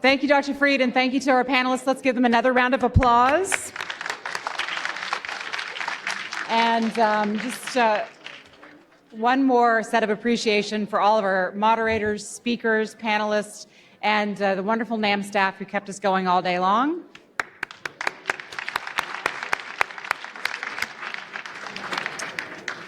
Thank you, Dr. Freed, and thank you to our panelists. Let's give them another round of applause. And one more set of appreciation for all of our moderators, speakers, panelists, and the wonderful NAM staff who kept us going all day long.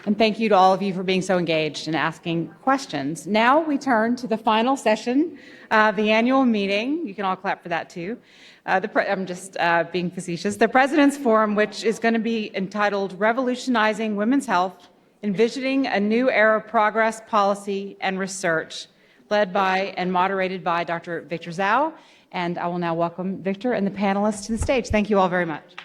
And thank you to all of you for being so engaged and asking questions. Now we turn to the final session of the annual meeting. You can all clap for that too. I'm just being facetious. The President's Forum, which is going to be entitled Revolutionizing Women's Health, Envisioning a New Era of Progress, Policy, and Research, led by and moderated by Dr. Victor Dzau. And I will now welcome Victor and the panelists to the stage. Thank you all very much.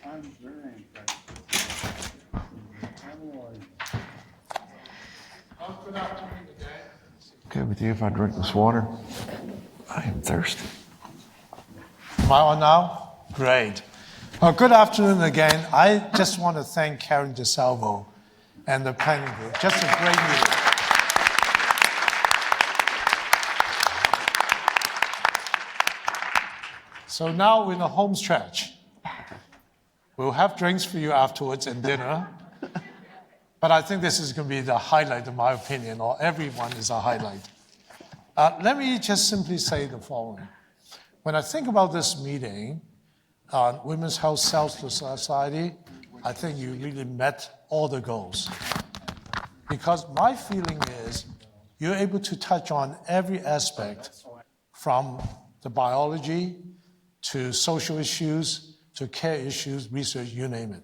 I'm very impressed. Good afternoon today. Okay with you if I drink this water? I am thirsty. Am I on now? Great. Well, good afternoon again. I just want to thank Karen DeSalvo and the planning group. Just a great meeting. So now we're in the home stretch. We'll have drinks for you afterwards and dinner. But I think this is going to be the highlight, in my opinion, or everyone is a highlight. Let me just simply say the following. When I think about this meeting on Women's Health Selfless Society, I think you really met all the goals. Because my feeling is you're able to touch on every aspect from the biology to social issues, to care issues, research, you name it.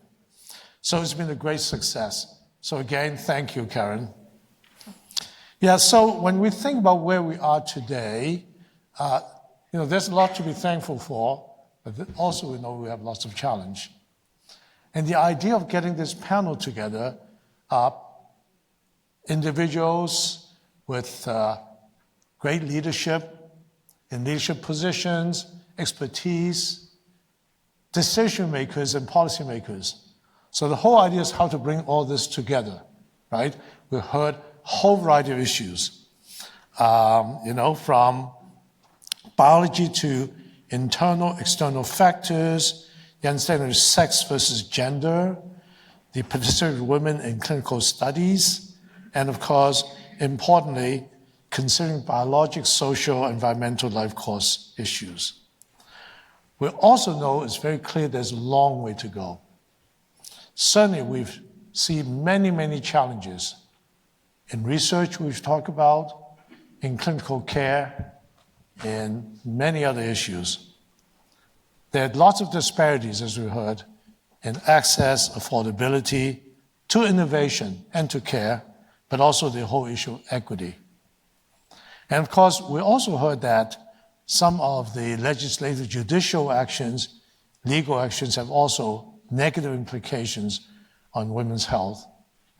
So it's been a great success. So again, thank you, Karen. Yeah, so when we think about where we are today, there's a lot to be thankful for, but also we know we have lots of challenge. And the idea of getting this panel together, individuals with great leadership, in leadership positions, expertise, decision makers and policy makers. So the whole idea is how to bring all this together, right? We heard a whole variety of issues, from biology to internal, external factors, the understanding of sex versus gender, the participation of women in clinical studies, and of course, importantly, considering biologic, social, environmental life course issues. We also know it's very clear there's a long way to go. Certainly, we've seen many, many challenges in research we've talked about, in clinical care, in many other issues. There are lots of disparities, as we heard, in access, affordability, to innovation and to care, but also the whole issue of equity. And of course, we also heard that some of the legislative, judicial actions, legal actions have also negative implications on women's health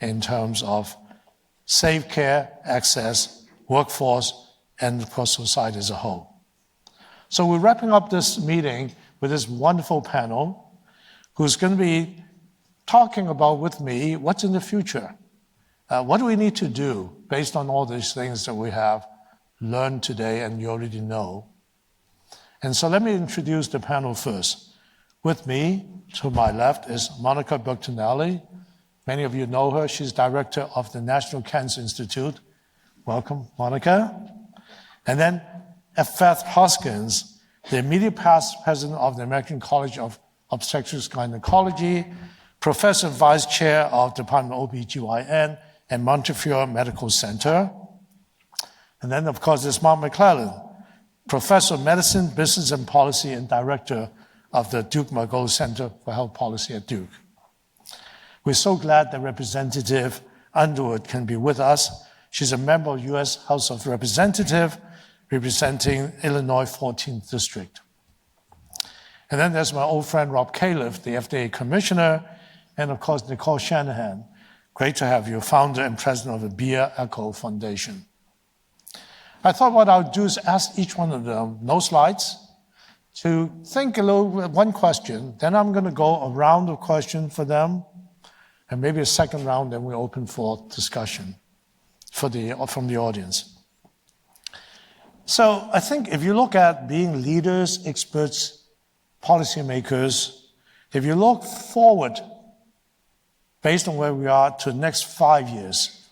in terms of safe care, access, workforce, and of course society as a whole. So we're wrapping up this meeting with this wonderful panel who's going to be talking about with me what's in the future. What do we need to do based on all these things that we have learned today and you already know? And so let me introduce the panel first. With me, to my left, is Monica Bertagnolli. Many of you know her. She's director of the National Cancer Institute. Welcome, Monica. And then Iffath Hoskins, the immediate past president of the American College of Obstetrics and Gynecology, professor vice chair of the Department of OBGYN and Montefiore Medical Center. And then, of course, there's Mark McClellan, professor of medicine, business and policy, and director of the Duke-Margolis Center for Health Policy at Duke. We're so glad that Representative Underwood can be with us. She's a member of U.S. House of Representatives, representing Illinois 14th District. And then there's my old friend Rob Califf, the FDA Commissioner, and of course Nicole Shanahan, Great to have you, founder and president of the Beer Echo Foundation. I thought what I would do is ask each one of them, no slides, to think a little, one question, then I'm going to go a round of questions for them, and maybe a second round, then we open for discussion from the audience. So I think if you look at being leaders, experts, policymakers, if you look forward, based on where we are to the next 5 years,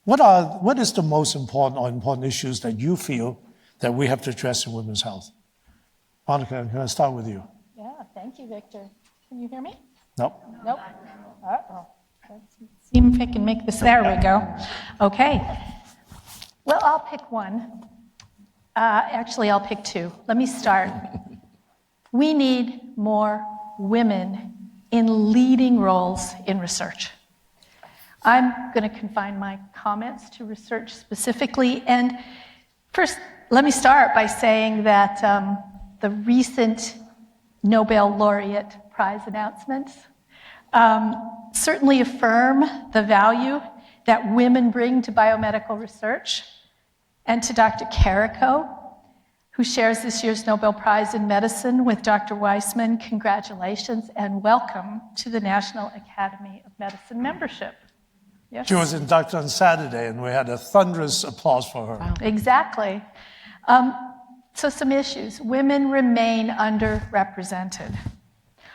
what is the most important issues that you feel that we have to address in women's health? Monica, can I start with you? Yeah, thank you, Victor. Can you hear me? Nope. Nope. Uh-oh. Let's see if I can make this. There we go. Okay. Well, I'll pick one. Actually, I'll pick two. Let me start. We need more women in leading roles in research. I'm going to confine my comments to research specifically. And first, let me start by saying that the recent Nobel laureate prize announcements certainly affirm the value that women bring to biomedical research. And to Dr. Carrico, who shares this year's Nobel Prize in Medicine with Dr. Weissman, congratulations and welcome to the National Academy of Medicine membership. Yes? She was inducted on Saturday, and we had a thunderous applause for her. Wow. Exactly. So some issues. Women remain underrepresented.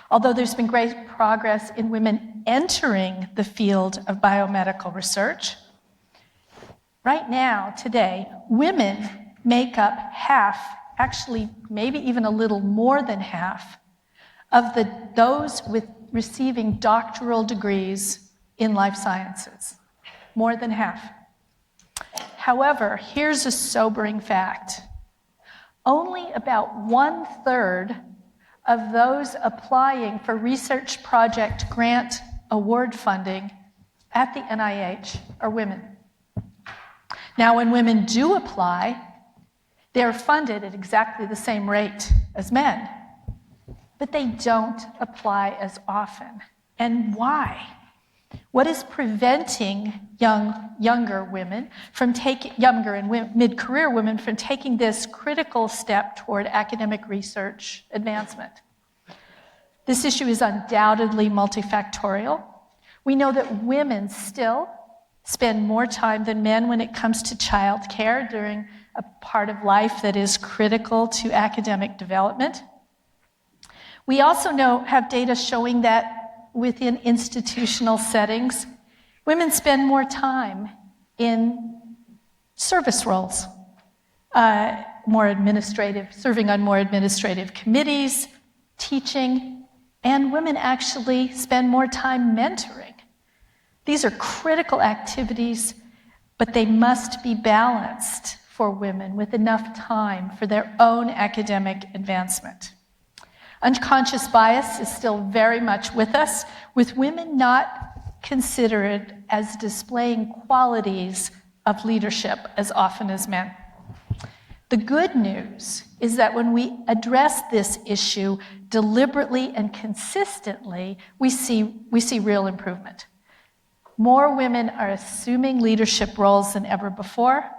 Although there's been great progress in women entering the field of biomedical research, right now, today, women make up half, actually maybe even a little more than half, of those receiving doctoral degrees in life sciences. More than half. However, here's a sobering fact. Only about 1/3 of those applying for research project grant award funding at the NIH are women. Now, when women do apply, they're funded at exactly the same rate as men, but they don't apply as often. And why? What is preventing younger women from taking, younger and mid-career women from taking this critical step toward academic research advancement? This issue is undoubtedly multifactorial. We know that women still spend more time than men when it comes to childcare during a part of life that is critical to academic development. We also have data showing that within institutional settings, women spend more time in service roles, serving on more administrative committees, teaching, and women actually spend more time mentoring. These are critical activities, but they must be balanced for women with enough time for their own academic advancement. Unconscious bias is still very much with us, with women not considered as displaying qualities of leadership as often as men. The good news is that when we address this issue deliberately and consistently, we see real improvement. More women are assuming leadership roles than ever before.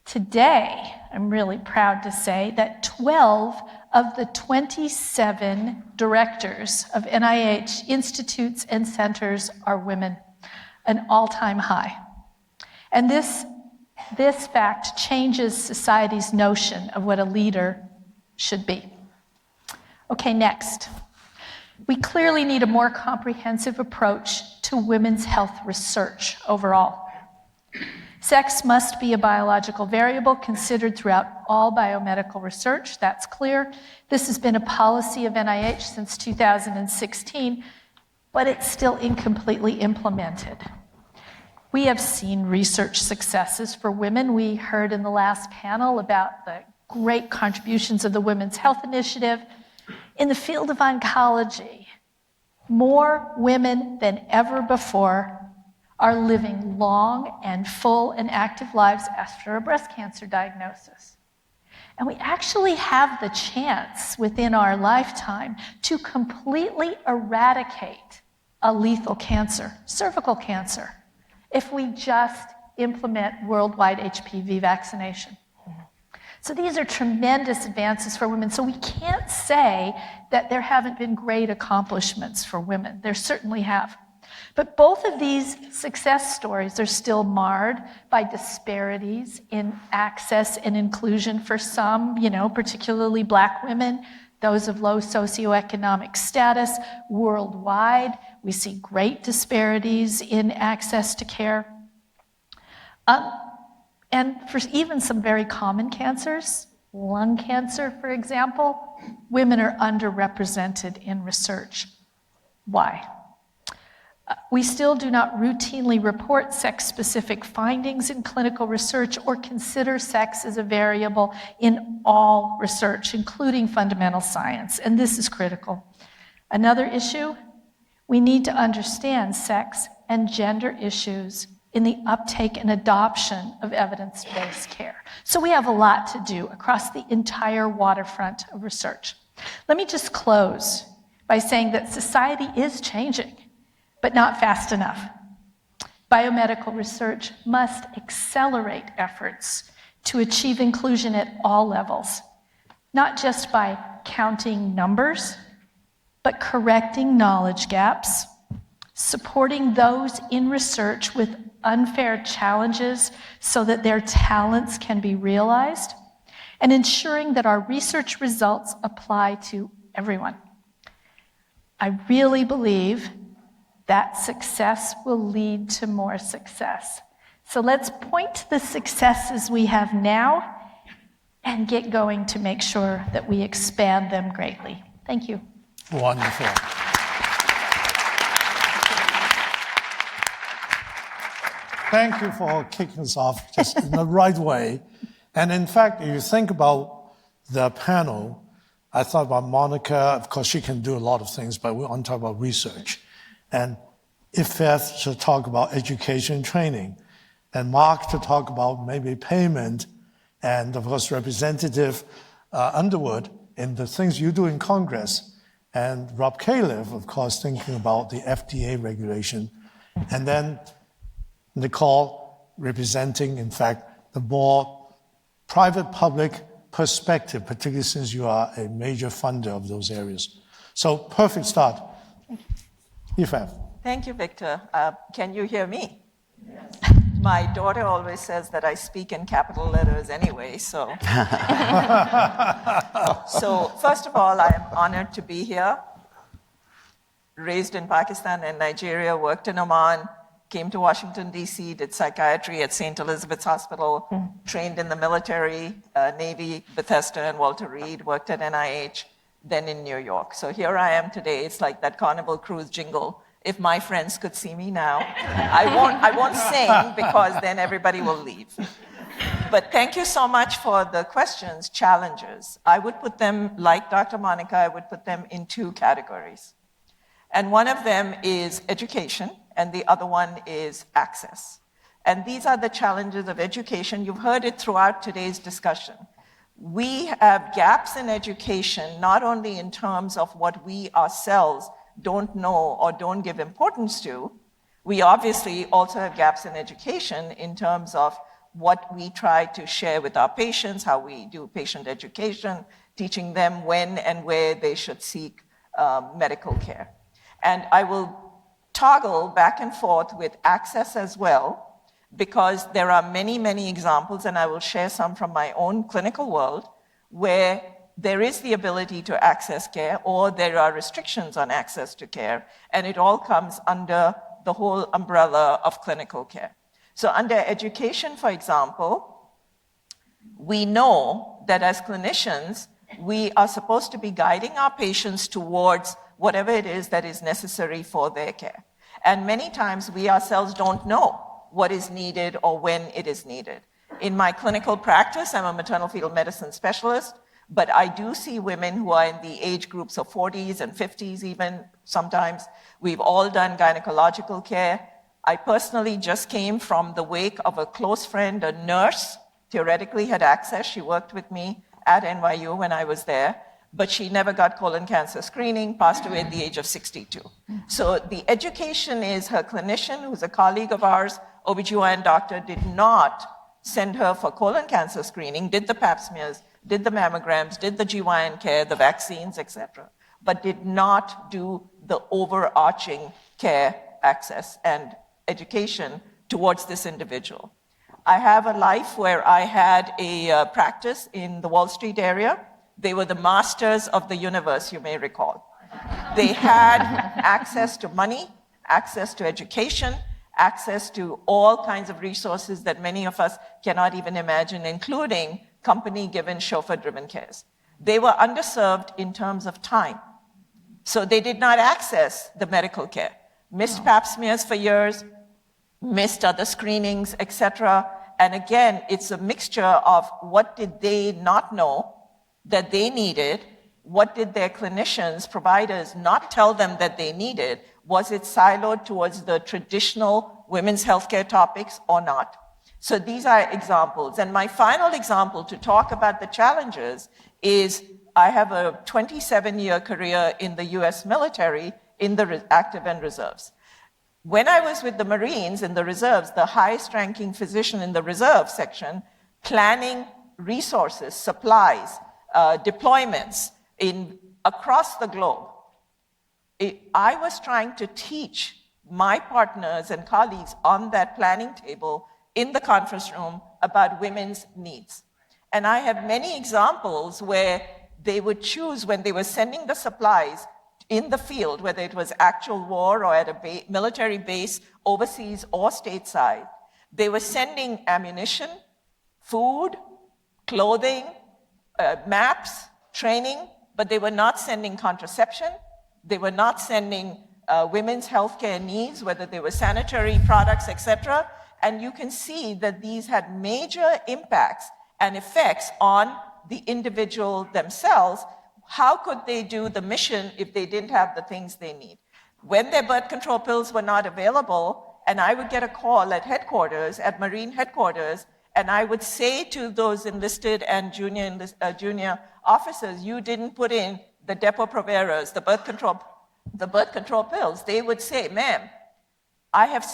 Today, I'm really proud to say that 12 of the 27 directors of NIH institutes and centers are women, an all-time high. And this fact changes society's notion of what a leader should be. Okay, next. We clearly need a more comprehensive approach to women's health research overall. Sex must be a biological variable considered throughout all biomedical research, that's clear. This has been a policy of NIH since 2016, but it's still incompletely implemented. We have seen research successes for women. We heard in the last panel about the great contributions of the Women's Health Initiative. In the field of oncology, more women than ever before are living long and full and active lives after a breast cancer diagnosis. And we actually have the chance within our lifetime to completely eradicate a lethal cancer, cervical cancer, if we just implement worldwide HPV vaccination. So these are tremendous advances for women. So we can't say that there haven't been great accomplishments for women. There certainly have. But both of these success stories are still marred by disparities in access and inclusion for some, particularly Black women, those of low socioeconomic status. Worldwide, we see great disparities in access to care. And for even some very common cancers, lung cancer, for example, women are underrepresented in research. Why? We still do not routinely report sex-specific findings in clinical research or consider sex as a variable in all research, including fundamental science, and this is critical. Another issue, we need to understand sex and gender issues in the uptake and adoption of evidence-based care. So we have a lot to do across the entire waterfront of research. Let me just close by saying that society is changing, but not fast enough. Biomedical research must accelerate efforts to achieve inclusion at all levels, not just by counting numbers, but correcting knowledge gaps, supporting those in research with unfair challenges so that their talents can be realized, and ensuring that our research results apply to everyone. I really believe that success will lead to more success. So let's point to the successes we have now and get going to make sure that we expand them greatly. Thank you. Wonderful. Thank you for kicking us off just in the right way. And in fact, if you think about the panel, I thought about Monica. Of course, she can do a lot of things, but we want to talk about research. And Iffath to talk about education and training. And Mark to talk about maybe payment. And of course, Representative Underwood in the things you do in Congress. And Rob Califf, of course, thinking about the FDA regulation. And then Nicole representing, in fact, the more private-public perspective, particularly since you are a major funder of those areas. So, perfect start. Iffath. Thank you, Victor. Can you hear me? Yes. My daughter always says that I speak in capital letters anyway, so. So, first of all, I am honored to be here. Raised in Pakistan and Nigeria, worked in Oman, came to Washington, D.C., did psychiatry at St. Elizabeth's Hospital, trained in the military, Navy, Bethesda, and Walter Reed, worked at NIH, then in New York. So here I am today. It's like that Carnival Cruise jingle. If my friends could see me now, I won't sing because then everybody will leave. But thank you so much for the questions, challenges. I would put them, like Dr. Monica, I would put them in two categories. And one of them is education, and the other one is access. And these are the challenges of education. You've heard it throughout today's discussion. We have gaps in education, not only in terms of what we ourselves don't know or don't give importance to. We obviously also have gaps in education in terms of what we try to share with our patients, how we do patient education, teaching them when and where they should seek medical care. And I will toggle back and forth with access as well, because there are many, many examples, and I will share some from my own clinical world, where there is the ability to access care, or there are restrictions on access to care, and it all comes under the whole umbrella of clinical care. So under education, for example, we know that as clinicians, we are supposed to be guiding our patients towards whatever it is that is necessary for their care. And many times we ourselves don't know what is needed or when it is needed. In my clinical practice, I'm a maternal fetal medicine specialist, but I do see women who are in the age groups of 40s and 50s even sometimes. We've all done gynecological care. I personally just came from the wake of a close friend, a nurse, theoretically had access. She worked with me at NYU when I was there, but she never got colon cancer screening, passed away at the age of 62. So the education is her clinician, who's a colleague of ours, OBGYN doctor, did not send her for colon cancer screening, did the pap smears, did the mammograms, did the GYN care, the vaccines, etc., but did not do the overarching care, access, and education towards this individual. I have a life where I had a practice in the Wall Street area. They were the masters of the universe, you may recall. They had access to money, access to education, access to all kinds of resources that many of us cannot even imagine, including company-given, chauffeur-driven cares. They were underserved in terms of time. So they did not access the medical care. Missed pap smears for years, missed other screenings, etc. And again, it's a mixture of what did they not know that they needed, what did their clinicians, providers not tell them that they needed, was it siloed towards the traditional women's healthcare topics or not? So these are examples. And my final example to talk about the challenges is I have a 27-year career in the US military in the active and reserves. When I was with the Marines in the reserves, the highest ranking physician in the reserve section, planning resources, supplies, deployments across the globe, I was trying to teach my partners and colleagues on that planning table in the conference room about women's needs. And I have many examples where they would choose when they were sending the supplies in the field, whether it was actual war or at a military base overseas or stateside, they were sending ammunition, food, clothing, maps, training, but they were not sending contraception. They were not sending women's healthcare needs, whether they were sanitary products, etc. And you can see that these had major impacts and effects on the individual themselves. How could they do the mission if they didn't have the things they need? When their birth control pills were not available, and I would get a call at headquarters, at Marine headquarters, and I would say to those enlisted and junior officers, you didn't put in the Depo-Proveras, the birth control pills. They would say, ma'am, I have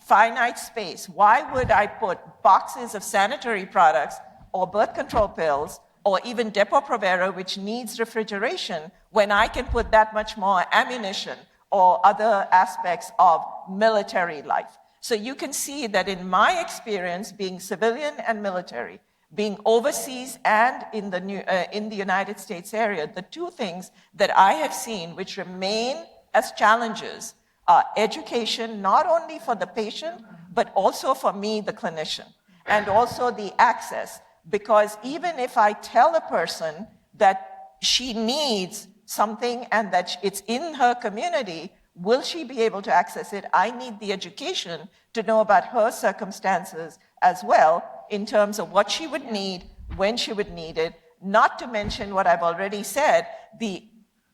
finite space. Why would I put boxes of sanitary products or birth control pills or even Depo-Provera, which needs refrigeration, when I can put that much more ammunition or other aspects of military life? So you can see that in my experience, being civilian and military, being overseas and in the United States area, the two things that I have seen which remain as challenges are education, not only for the patient, but also for me, the clinician, and also the access. Because even if I tell a person that she needs something and that it's in her community, will she be able to access it? I need the education to know about her circumstances as well, in terms of what she would need, when she would need it, not to mention what I've already said, the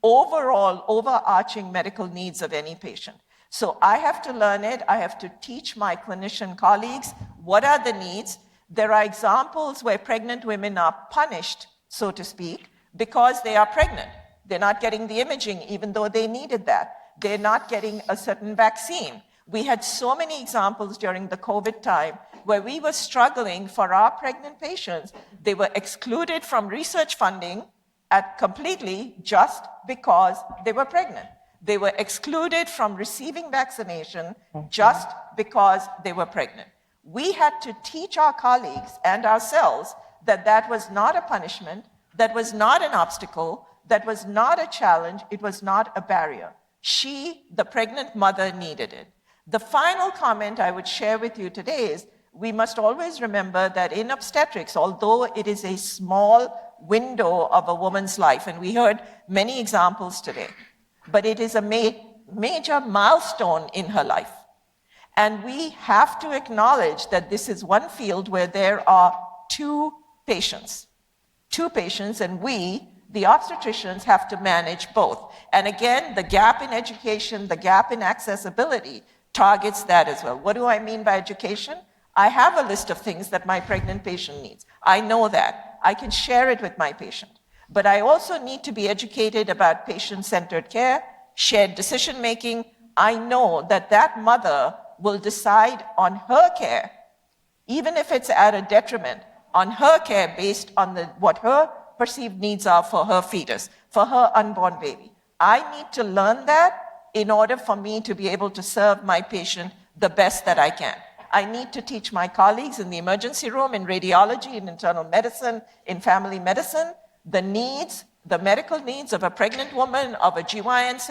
overall overarching medical needs of any patient. So I have to learn it. I have to teach my clinician colleagues what are the needs. There are examples where pregnant women are punished, so to speak, because they are pregnant. They're not getting the imaging, even though they needed that. They're not getting a certain vaccine. We had so many examples during the COVID time where we were struggling for our pregnant patients. They were excluded from research funding completely just because they were pregnant. They were excluded from receiving vaccination just because they were pregnant. We had to teach our colleagues and ourselves that that was not a punishment, that was not an obstacle, that was not a challenge, it was not a barrier. She, the pregnant mother, needed it. The final comment I would share with you today is we must always remember that in obstetrics, although it is a small window of a woman's life, and we heard many examples today, but it is a major milestone in her life. And we have to acknowledge that this is one field where there are two patients, and we, the obstetricians, have to manage both. And again, the gap in education, the gap in accessibility targets that as well. What do I mean by education? I have a list of things that my pregnant patient needs. I know that. I can share it with my patient. But I also need to be educated about patient-centered care, shared decision-making. I know that that mother will decide on her care, even if it's at a detriment, on her care based on what her perceived needs are for her fetus, for her unborn baby. I need to learn that in order for me to be able to serve my patient the best that I can. I need to teach my colleagues in the emergency room, in radiology, in internal medicine, in family medicine, the needs, the medical needs of a pregnant woman, of a GYN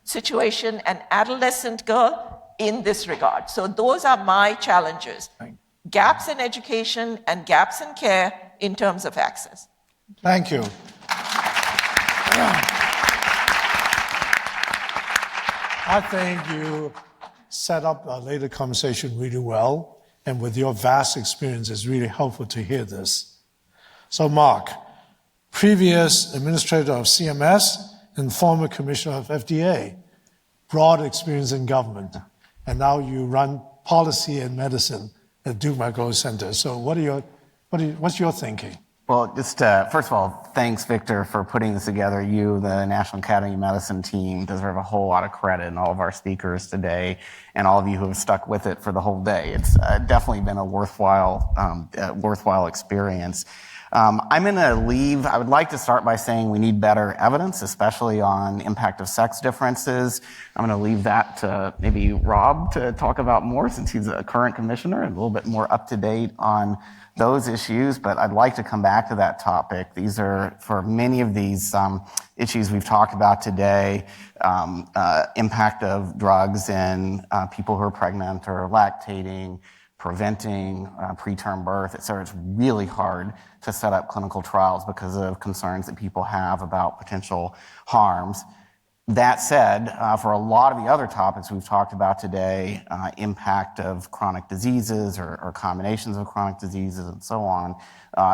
situation, an adolescent girl in this regard. So those are my challenges. Gaps in education and gaps in care in terms of access. Thank you. I think you set up a later conversation really well, and with your vast experience, it's really helpful to hear this. So Mark, previous administrator of CMS and former commissioner of FDA, broad experience in government, and now you run policy and medicine at Duke Medical Center. So what's your thinking? Well, just first of all, thanks, Victor, for putting this together. You, the National Academy of Medicine team, deserve a whole lot of credit, and all of our speakers today, and all of you who have stuck with it for the whole day. It's definitely been a worthwhile experience. I'm going to leave. I would like to start by saying we need better evidence, especially on impact of sex differences. I'm going to leave that to maybe Rob to talk about more, since he's a current commissioner and a little bit more up to date on those issues, but I'd like to come back to that topic. These are, for many of these issues we've talked about today, impact of drugs in people who are pregnant or lactating, preventing preterm birth, et cetera. It's really hard to set up clinical trials because of concerns that people have about potential harms. That said, for a lot of the other topics we've talked about today, impact of chronic diseases or combinations of chronic diseases and so on,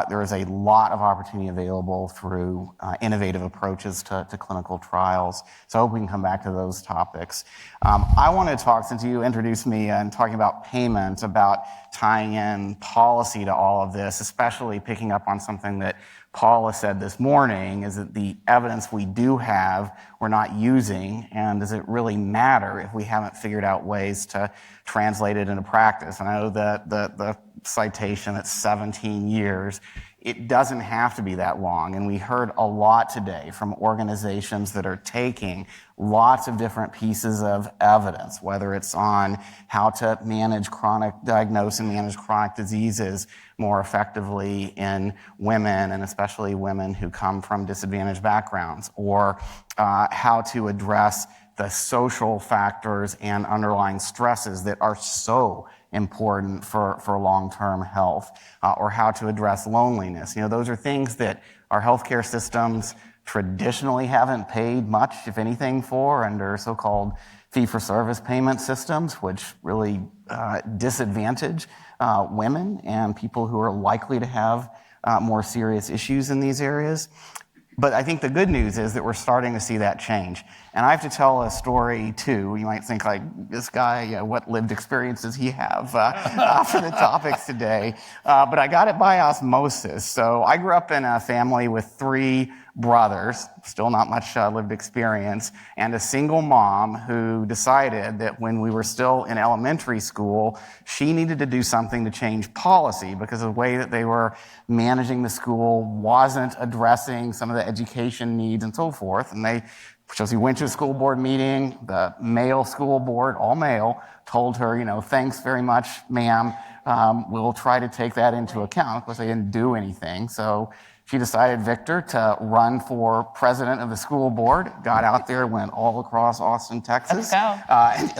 there is a lot of opportunity available through innovative approaches to clinical trials. So I hope we can come back to those topics. I want to talk, since you introduced me and talking about payment, about tying in policy to all of this, especially picking up on something that Paula said this morning, is that the evidence we do have, we're not using, and does it really matter if we haven't figured out ways to translate it into practice? And I know that the citation at 17 years, it doesn't have to be that long. And we heard a lot today from organizations that are taking lots of different pieces of evidence, whether it's on how to diagnose and manage chronic diseases more effectively in women, and especially women who come from disadvantaged backgrounds, or how to address the social factors and underlying stresses that are so important for long-term health, or how to address loneliness. Those are things that our healthcare systems traditionally haven't paid much, if anything, for under so-called fee-for-service payment systems, which really disadvantage women and people who are likely to have more serious issues in these areas. But I think the good news is that we're starting to see that change. And I have to tell a story, too. You might think, like, this guy, what lived experience does he have for the topics today? But I got it by osmosis. So I grew up in a family with 3 brothers, still not much lived experience, and a single mom who decided that when we were still in elementary school, she needed to do something to change policy because the way that they were managing the school wasn't addressing some of the education needs and so forth. And so she went to a school board meeting. The male school board, all male, told her, thanks very much, ma'am. We'll try to take that into account. Of course, they didn't do anything. So she decided, Victor, to run for president of the school board, got out there, went all across Austin, Texas.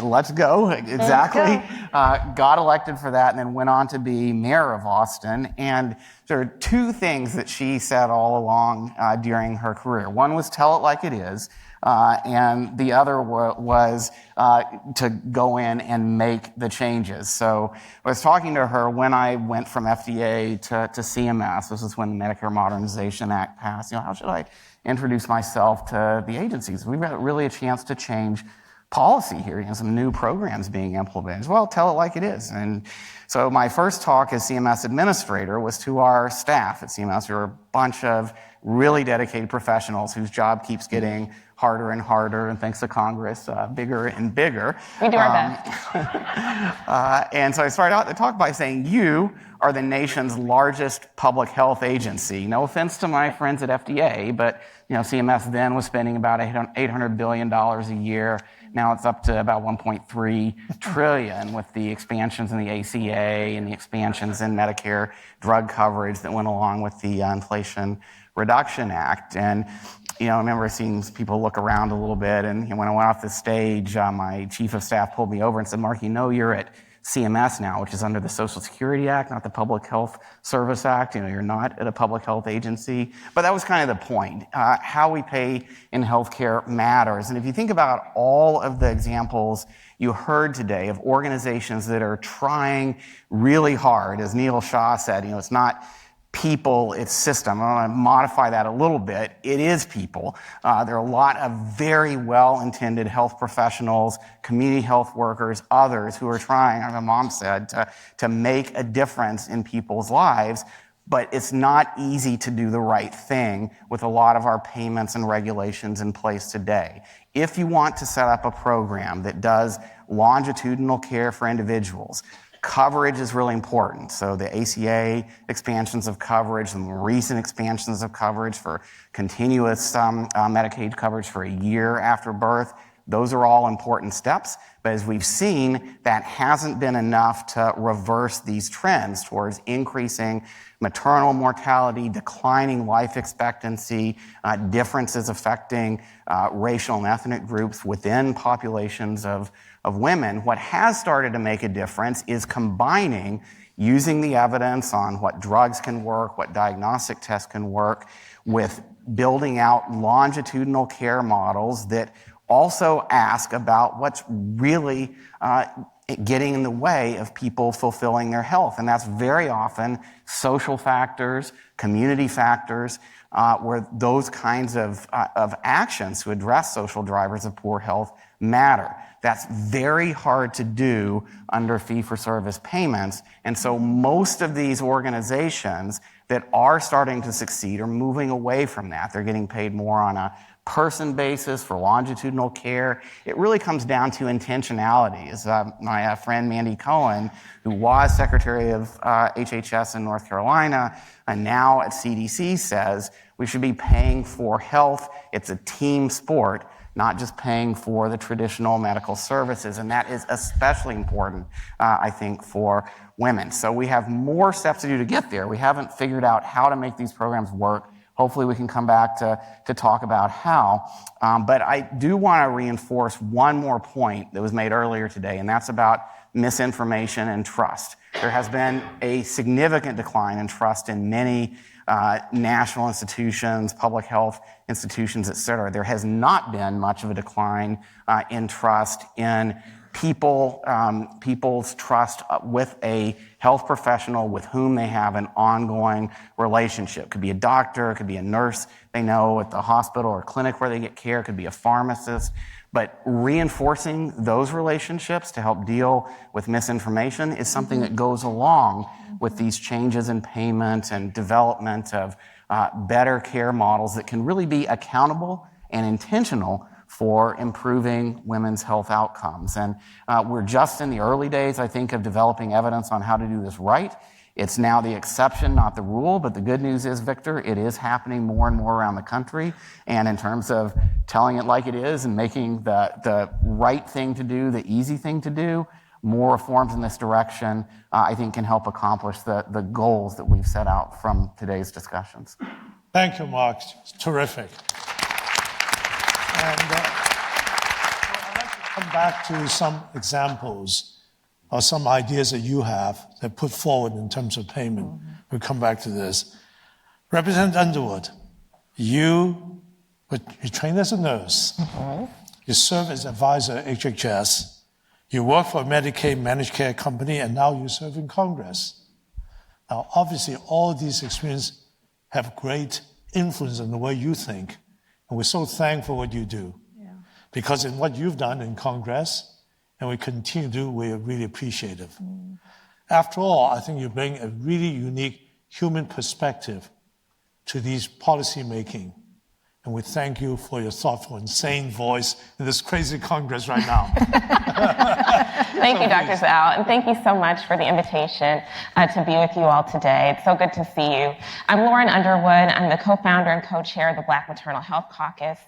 Let's go, exactly. Got elected for that, and then went on to be mayor of Austin. And there are 2 things that she said all along during her career. One was tell it like it is. And the other was to go in and make the changes. So I was talking to her when I went from FDA to CMS. This is when the Medicare Modernization Act passed. How should I introduce myself to the agencies? We've got really a chance to change policy here, some new programs being implemented. Well, tell it like it is. And so my first talk as CMS administrator was to our staff at CMS. We were a bunch of really dedicated professionals whose job keeps getting harder and harder, and thanks to Congress, bigger and bigger. We do our best. And so I started out the talk by saying, you are the nation's largest public health agency. No offense to my friends at FDA, but CMS then was spending about $800 billion a year. Now it's up to about 1.3 trillion with the expansions in the ACA and the expansions in Medicare drug coverage that went along with the Inflation Reduction Act. And I remember seeing people look around a little bit, and when I went off the stage, my chief of staff pulled me over and said, Mark, you're at CMS now, which is under the Social Security Act, not the Public Health Service Act. You're not at a public health agency. But that was kind of the point. How we pay in healthcare matters. And if you think about all of the examples you heard today of organizations that are trying really hard, as Neil Shah said, it's not people, it's system. I want to modify that a little bit. It is people. There are a lot of very well-intended health professionals, community health workers, others who are trying, as my mom said, to make a difference in people's lives. But it's not easy to do the right thing with a lot of our payments and regulations in place today. If you want to set up a program that does longitudinal care for individuals, coverage is really important. So the ACA expansions of coverage, the more recent expansions of coverage for continuous Medicaid coverage for a year after birth, those are all important steps. But as we've seen, that hasn't been enough to reverse these trends towards increasing maternal mortality, declining life expectancy, differences affecting racial and ethnic groups within populations of women. What has started to make a difference is combining using the evidence on what drugs can work, what diagnostic tests can work, with building out longitudinal care models that also ask about what's really getting in the way of people fulfilling their health. And that's very often social factors, community factors, where those kinds of actions to address social drivers of poor health matter. That's very hard to do under fee-for-service payments. And so most of these organizations that are starting to succeed are moving away from that. They're getting paid more on a person basis for longitudinal care. It really comes down to intentionality. As my friend Mandy Cohen, who was Secretary of HHS in North Carolina and now at CDC, says we should be paying for health. It's a team sport, not just paying for the traditional medical services. And that is especially important, I think, for women. So we have more steps to do to get there. We haven't figured out how to make these programs work. Hopefully we can come back to talk about how. But I do want to reinforce one more point that was made earlier today, and that's about misinformation and trust. There has been a significant decline in trust in many national institutions, public health institutions, et cetera. There has not been much of a decline in trust in people's trust with a health professional with whom they have an ongoing relationship. It could be a doctor, it could be a nurse they know at the hospital or clinic where they get care, it could be a pharmacist. But reinforcing those relationships to help deal with misinformation is something that goes along with these changes in payment and development of better care models that can really be accountable and intentional for improving women's health outcomes. And we're just in the early days, I think, of developing evidence on how to do this right. It's now the exception, not the rule, but the good news is, Victor, it is happening more and more around the country. And in terms of telling it like it is and making the right thing to do, the easy thing to do, more reforms in this direction, I think can help accomplish the goals that we've set out from today's discussions. Thank you, Mark. Terrific. And I'd like to come back to some examples or some ideas that you have that put forward in terms of payment. We'll come back to this. Representative Underwood, you trained as a nurse. You serve as advisor at HHS. You work for a Medicaid managed care company, and now you serve in Congress. Now, obviously, all these experiences have great influence on the way you think. And we're so thankful for what you do. Yeah. because in what you've done in Congress, and we continue to do, we're really appreciative. After all, I think you bring a really unique human perspective to these policy making. And we thank you for your thoughtful and sane voice in this crazy Congress right now. Thank you, Dr. Dzau, and thank you so much for the invitation to be with you all today. It's so good to see you. I'm Lauren Underwood. I'm the co-founder and co-chair of the Black Maternal Health Caucus,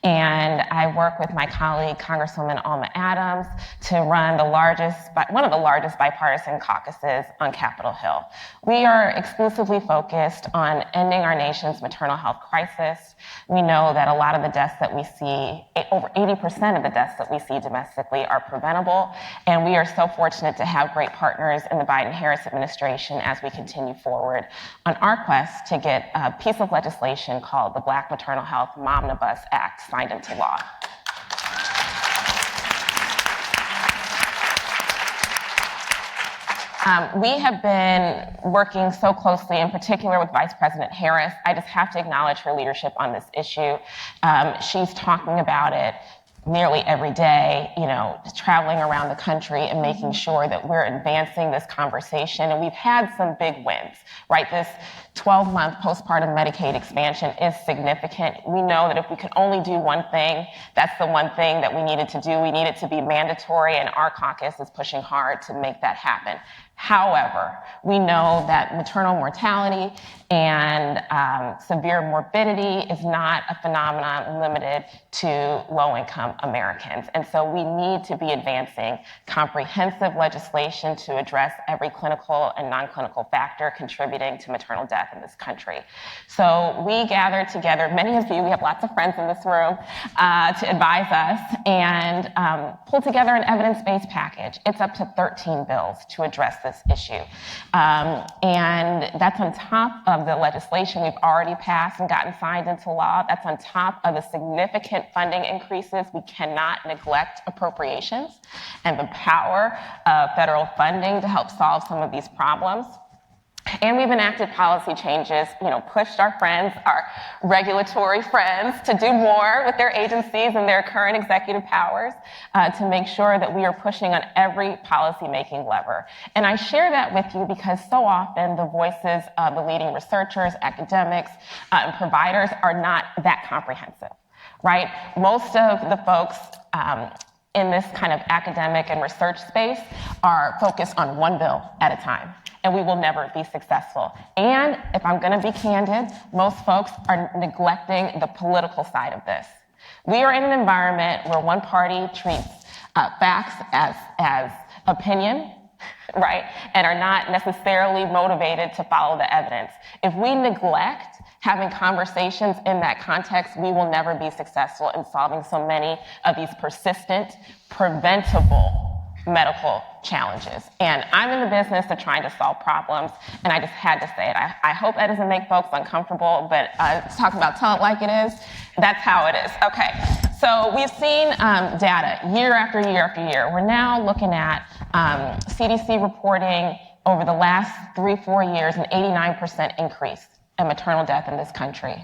and I work with my colleague, Congresswoman Alma Adams, to run one of the largest bipartisan caucuses on Capitol Hill. We are exclusively focused on ending our nation's maternal health crisis. We know that a lot of the deaths that we see, over 80% of the deaths that we see domestically are preventable, and we are so fortunate to have great partners in the Biden-Harris administration as we continue forward on our quest to get a piece of legislation called the Black Maternal Health Momnibus Act signed into law. We have been working so closely, in particular with Vice President Harris. I just have to acknowledge her leadership on this issue. She's talking about it nearly every day, traveling around the country and making sure that we're advancing this conversation. And we've had some big wins, right? This 12-month postpartum Medicaid expansion is significant. We know that if we could only do one thing, that's the one thing that we needed to do. We need it to be mandatory, and our caucus is pushing hard to make that happen. However, we know that maternal mortality and severe morbidity is not a phenomenon limited to low-income Americans. And so we need to be advancing comprehensive legislation to address every clinical and non-clinical factor contributing to maternal death in this country. So we gathered together, many of you, we have lots of friends in this room, to advise us and pull together an evidence-based package. It's up to 13 bills to address this issue. And that's on top of the legislation we've already passed and gotten signed into law. That's on top of the significant funding increases. We cannot neglect appropriations and the power of federal funding to help solve some of these problems. And we've enacted policy changes, pushed our friends, our regulatory friends, to do more with their agencies and their current executive powers to make sure that we are pushing on every policy-making lever. And I share that with you because so often the voices of the leading researchers, academics, and providers are not that comprehensive, right? Most of the folks in this kind of academic and research space are focused on one bill at a time, and we will never be successful. And if I'm gonna be candid, most folks are neglecting the political side of this. We are in an environment where one party treats facts as opinion, right, and are not necessarily motivated to follow the evidence. If we neglect having conversations in that context, we will never be successful in solving so many of these persistent, preventable medical challenges. And I'm in the business of trying to solve problems, and I just had to say it. I hope that doesn't make folks uncomfortable, but talking about tell it like it is, that's how it is. Okay, so we've seen data year after year after year. We're now looking at CDC reporting over the last 3-4 years an 89% increase in maternal death in this country.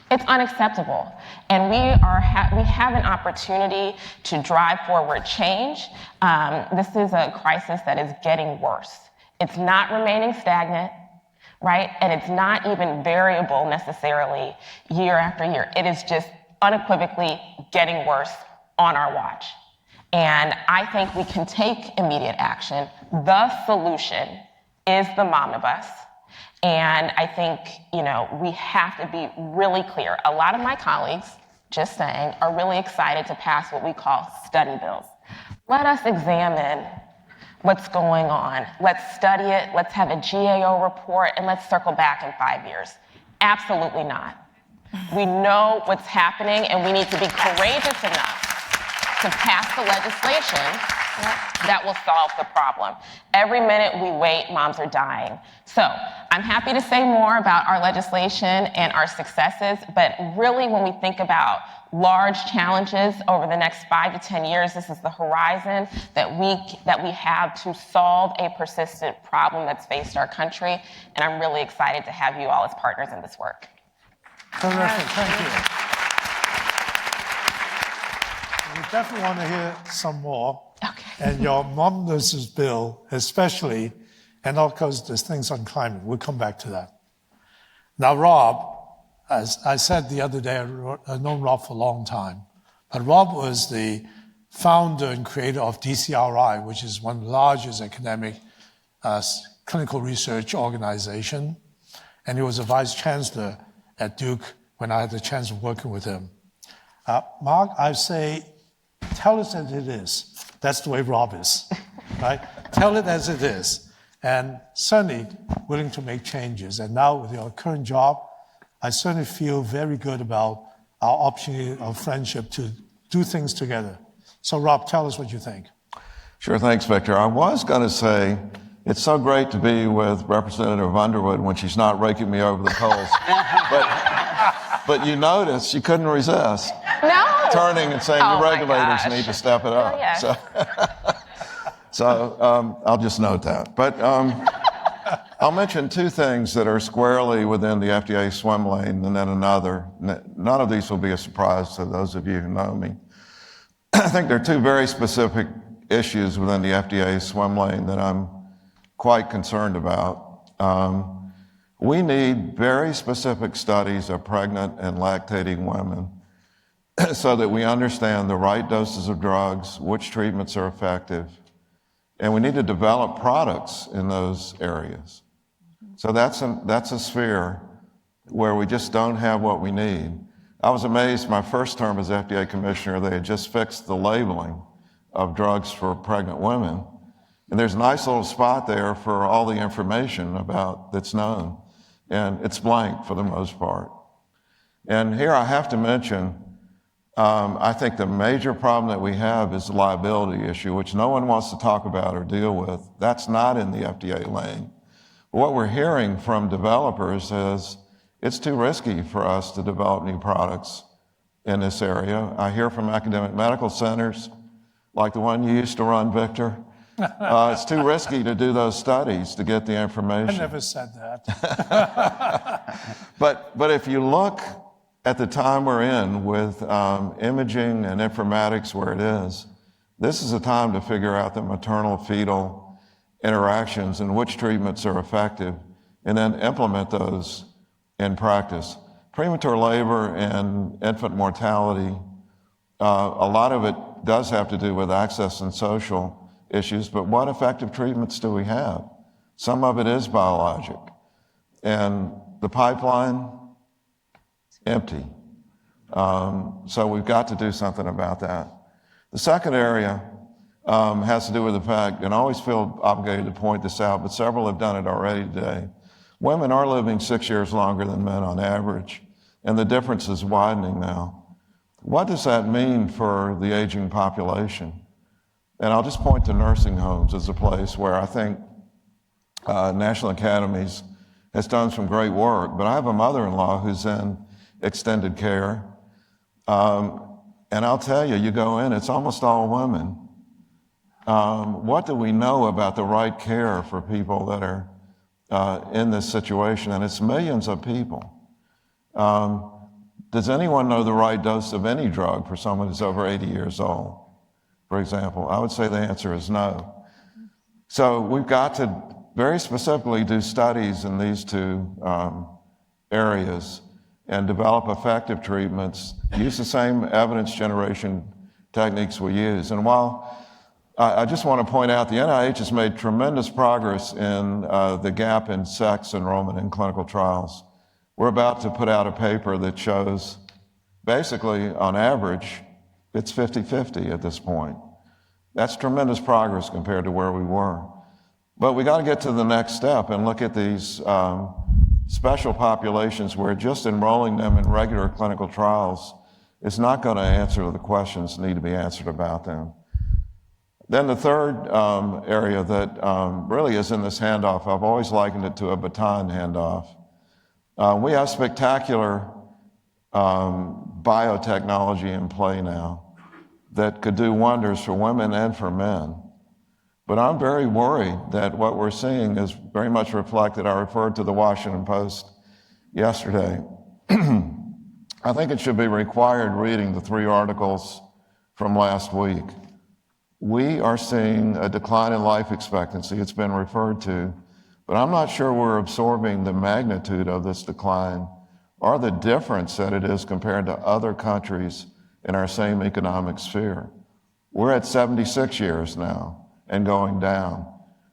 It's unacceptable, and we have an opportunity to drive forward change. This is a crisis that is getting worse. It's not remaining stagnant, right? And it's not even variable necessarily year after year. It is just unequivocally getting worse on our watch. And I think we can take immediate action. The solution is the Momnibus. And I think, we have to be really clear. A lot of my colleagues, just saying, are really excited to pass what we call study bills. Let us examine what's going on. Let's study it. Let's have a GAO report, and let's circle back in 5 years. Absolutely not. We know what's happening, and we need to be courageous enough to pass the legislation that will solve the problem. Every minute we wait, moms are dying. So I'm happy to say more about our legislation and our successes, but really when we think about large challenges over the next 5 to 10 years, this is the horizon that we have to solve a persistent problem that's faced our country, and I'm really excited to have you all as partners in this work. Terrific, thank you. definitely want to hear some more. Okay. And your omnibus bill, especially, and of course, there's things on climate. We'll come back to that. Now, Rob, as I said the other day, I've known Rob for a long time, but Rob was the founder and creator of DCRI, which is one of the largest academic clinical research organization, and he was a vice chancellor at Duke when I had the chance of working with him. Mark, I say, tell us as it is. That's the way Rob is, right? Tell it as it is, and certainly willing to make changes. And now with your current job, I certainly feel very good about our opportunity of friendship to do things together. So Rob, tell us what you think. Sure, thanks, Victor. I was going to say, it's so great to be with Representative Underwood when she's not raking me over the coals. But you notice you couldn't resist. No. Turning and saying, Oh your my regulators gosh. need to step it up. Oh, yeah. So I'll just note that. But I'll mention two things that are squarely within the FDA swim lane and then another. None of these will be a surprise to those of you who know me. I think there are two very specific issues within the FDA swim lane that I'm quite concerned about. We need very specific studies of pregnant and lactating women so that we understand the right doses of drugs, which treatments are effective, and we need to develop products in those areas. So that's a sphere where we just don't have what we need. I was amazed my first term as FDA commissioner, they had just fixed the labeling of drugs for pregnant women. And there's a nice little spot there for all the information about that's known. And it's blank for the most part. And here I have to mention, I think the major problem that we have is the liability issue, which no one wants to talk about or deal with. That's not in the FDA lane. But what we're hearing from developers is it's too risky for us to develop new products in this area. I hear from academic medical centers, like the one you used to run, Victor. It's too risky to do those studies to get the information. I never said that. But if you look at the time we're in with imaging and informatics where it is, this is a time to figure out the maternal-fetal interactions and which treatments are effective, and then implement those in practice. Premature labor and infant mortality, a lot of it does have to do with access and social issues, but what effective treatments do we have? Some of it is biologic. And the pipeline, empty. So we've got to do something about that. The second area has to do with the fact, and I always feel obligated to point this out, but several have done it already today. Women are living 6 years longer than men on average, and the difference is widening now. What does that mean for the aging population? And I'll just point to nursing homes as a place where I think National Academies has done some great work. But I have a mother-in-law who's in extended care. And I'll tell you, you go in, it's almost all women. What do we know about the right care for people that are in this situation? And it's millions of people. Does anyone know the right dose of any drug for someone who's over 80 years old? For example, I would say the answer is no. So we've got to very specifically do studies in these two areas and develop effective treatments, use the same evidence generation techniques we use. And while I just want to point out the NIH has made tremendous progress in the gap in sex enrollment in clinical trials. We're about to put out a paper that shows basically on average it's 50-50 at this point. That's tremendous progress compared to where we were. But we got to get to the next step and look at these special populations where just enrolling them in regular clinical trials is not going to answer the questions that need to be answered about them. Then the third area that really is in this handoff, I've always likened it to a baton handoff. We have spectacular biotechnology in play now that could do wonders for women and for men. But I'm very worried that what we're seeing is very much reflected. I referred to the Washington Post yesterday. I think it should be required reading the 3 articles from last week. We are seeing a decline in life expectancy. It's been referred to, but I'm not sure we're absorbing the magnitude of this decline or the difference that it is compared to other countries in our same economic sphere. We're at 76 years now and going down.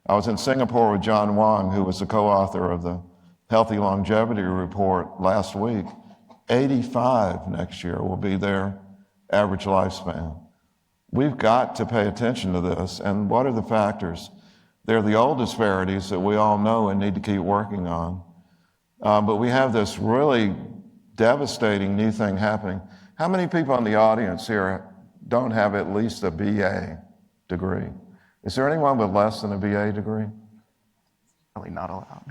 I was in Singapore with John Wong, who was the co-author of the Healthy Longevity Report last week. 85 next year will be their average lifespan. We've got to pay attention to this. And what are the factors? They're the old disparities that we all know and need to keep working on. But we have this really devastating new thing happening. How many people in the audience here don't have at least a BA degree? Is there anyone with less than a BA degree? Really not allowed.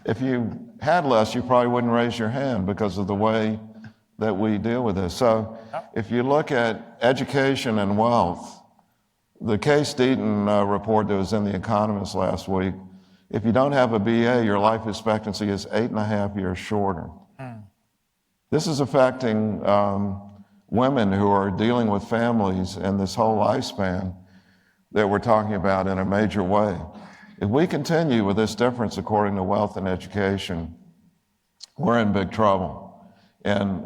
If you had less, you probably wouldn't raise your hand because of the way that we deal with this. So if you look at education and wealth, the Case Deaton report that was in The Economist last week, if you don't have a BA, your life expectancy is 8.5 years shorter. This is affecting women who are dealing with families and this whole lifespan that we're talking about in a major way. If we continue with this difference according to wealth and education, we're in big trouble. And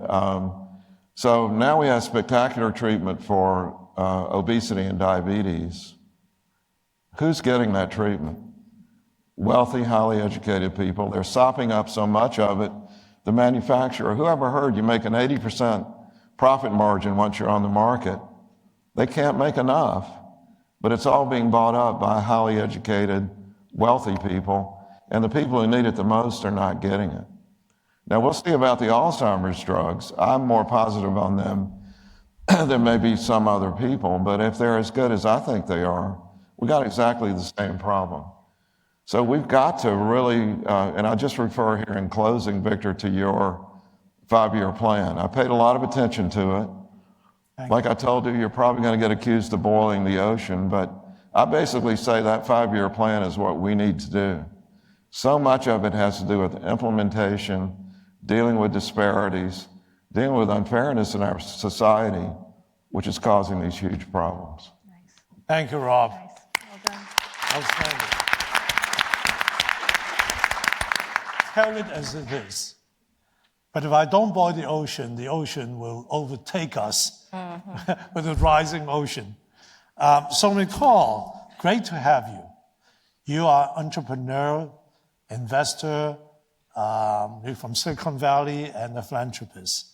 so now we have spectacular treatment for obesity and diabetes. Who's getting that treatment? Wealthy, highly educated people. They're sopping up so much of it. The manufacturer, who ever heard you make an 80% profit margin once you're on the market? They can't make enough, but it's all being bought up by highly educated, wealthy people, and the people who need it the most are not getting it. Now, we'll see about the Alzheimer's drugs. I'm more positive on them than maybe some other people, but if they're as good as I think they are, we got exactly the same problem. So we've got to really, and I just refer here in closing, Victor, to your 5-year plan. I paid a lot of attention to it. Like I told you, you're probably going to get accused of boiling the ocean, but I basically say that 5-year plan is what we need to do. So much of it has to do with implementation, dealing with disparities, dealing with unfairness in our society, which is causing these huge problems. Nice. Thank you, Rob. Nice. Well done. Outstanding. Tell it as it is. But if I don't boil the ocean will overtake us with a rising ocean. So Nicole, great to have you. You are entrepreneur, investor, you're from Silicon Valley and a philanthropist.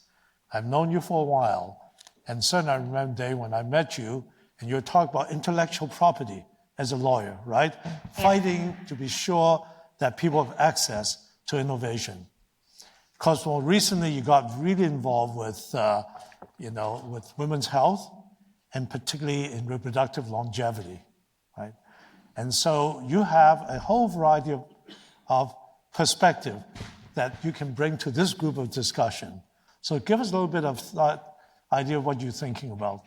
I've known you for a while, and certainly I remember the day when I met you, and you were talking about intellectual property as a lawyer, right? Yeah. Fighting to be sure that people have access to innovation. Because more recently, you got really involved with, with women's health, and particularly in reproductive longevity, right? And so you have a whole variety of perspective that you can bring to this group of discussion. So give us a little bit of idea of what you're thinking about.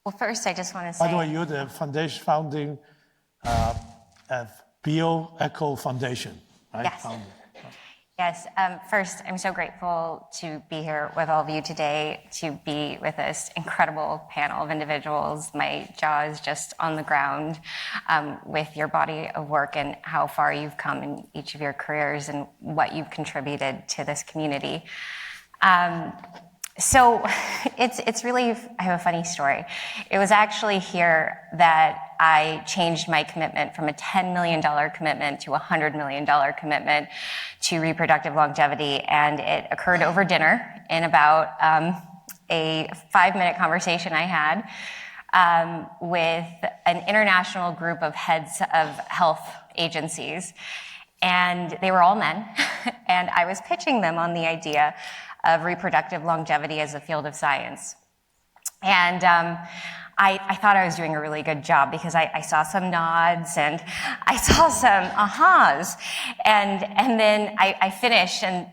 Well, first, I just want to say... By the way, you're the founding of BioEco Foundation, right? Yes. Yes. First, I'm so grateful to be here with all of you today, to be with this incredible panel of individuals. My jaw is just on the ground with your body of work and how far you've come in each of your careers and what you've contributed to this community. So it's really, I have a funny story. It was actually here that I changed my commitment from a $10 million commitment to a $100 million commitment to reproductive longevity. And it occurred over dinner in about a 5-minute conversation I had with an international group of heads of health agencies. And they were all men. And I was pitching them on the idea of reproductive longevity as a field of science. And I thought I was doing a really good job because I saw some nods and I saw some ahas. And then I finished and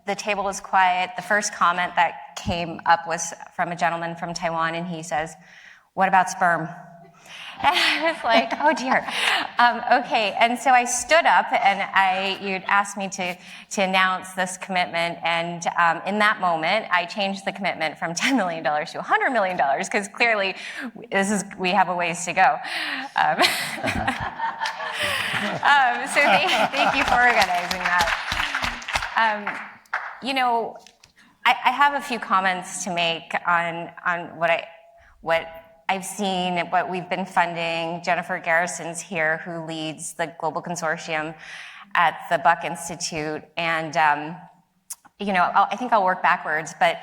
the table was quiet. The first comment that came up was from a gentleman from Taiwan, and he says, "What about sperm?" And I was like, oh dear. Okay, and so I stood up and you'd asked me to announce this commitment, and in that moment, I changed the commitment from $10 million to $100 million, because clearly we have a ways to go. So thank you for organizing that. You know, I have a few comments to make on what I've seen, what we've been funding. Jennifer Garrison's here, who leads the global consortium at the Buck Institute. And, you know, I think I'll work backwards, but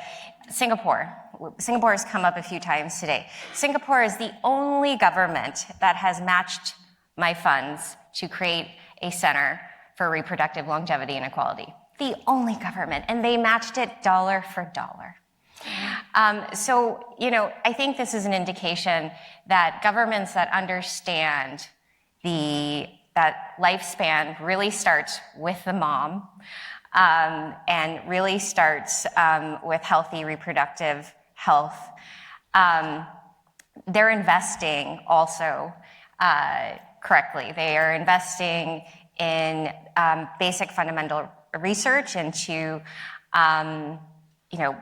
Singapore has come up a few times today. Singapore is the only government that has matched my funds to create a center for reproductive longevity and equality. The only government, and they matched it dollar for dollar. So, you know, I think this is an indication that governments that understand that lifespan really starts with the mom, and really starts with healthy reproductive health. They're investing also correctly. They are investing in basic fundamental research into, you know,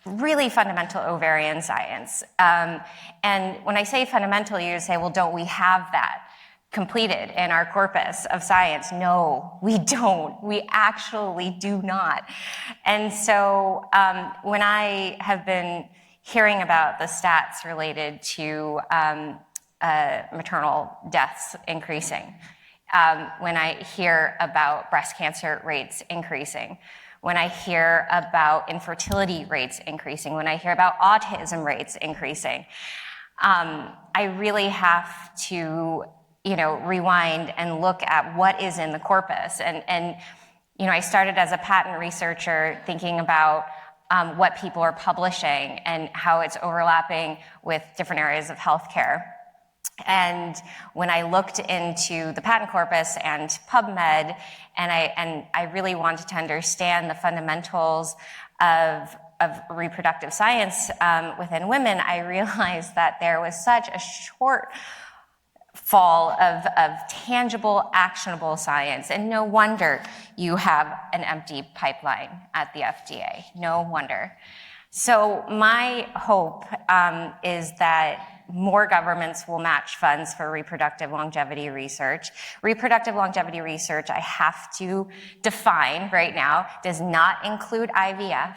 really fundamental ovarian science. And when I say fundamental, you say, well, don't we have that completed in our corpus of science? No, we don't. We actually do not. And so when I have been hearing about the stats related to maternal deaths increasing, when I hear about breast cancer rates increasing, when I hear about infertility rates increasing, when I hear about autism rates increasing, I really have to, you know, rewind and look at what is in the corpus. And you know, I started as a patent researcher thinking about what people are publishing and how it's overlapping with different areas of healthcare. And when I looked into the patent corpus and PubMed, and I really wanted to understand the fundamentals of reproductive science within women, I realized that there was such a shortfall of tangible, actionable science. And no wonder you have an empty pipeline at the FDA. No wonder. So my hope is that more governments will match funds for reproductive longevity research. Reproductive longevity research, I have to define right now, does not include IVF,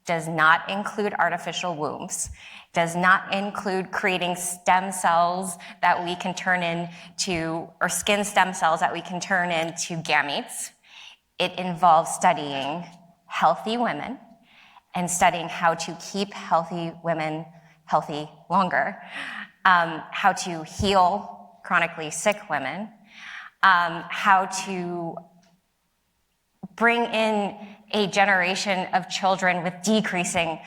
does not include artificial wombs, does not include creating stem cells that we can turn into, or skin stem cells that we can turn into gametes. It involves studying healthy women and studying how to keep healthy women healthy longer, how to heal chronically sick women, how to bring in a generation of children with decreasing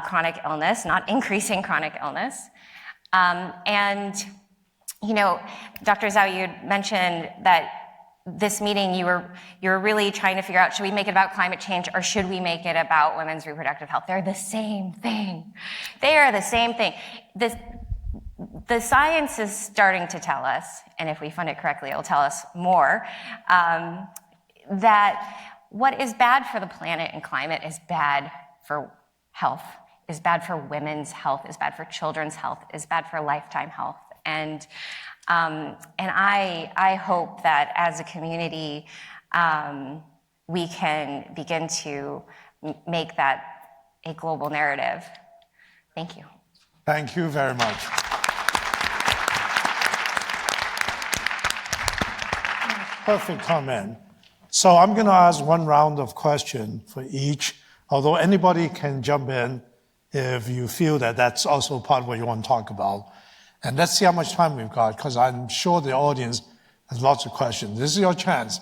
chronic illness, not increasing chronic illness. And, you know, Dr. Dzau, you had mentioned that this meeting you were really trying to figure out, should we make it about climate change or should we make it about women's reproductive health? They're the same thing. They are the same thing. The science is starting to tell us, and if we fund it correctly, it'll tell us more, that what is bad for the planet and climate is bad for health, is bad for women's health, is bad for children's health, is bad for lifetime health. And I hope that as a community, we can begin to make that a global narrative. Thank you. Thank you very much. Perfect comment. So I'm going to ask one round of questions for each, although anybody can jump in if you feel that that's also part of what you want to talk about. And let's see how much time we've got, because I'm sure the audience has lots of questions. This is your chance.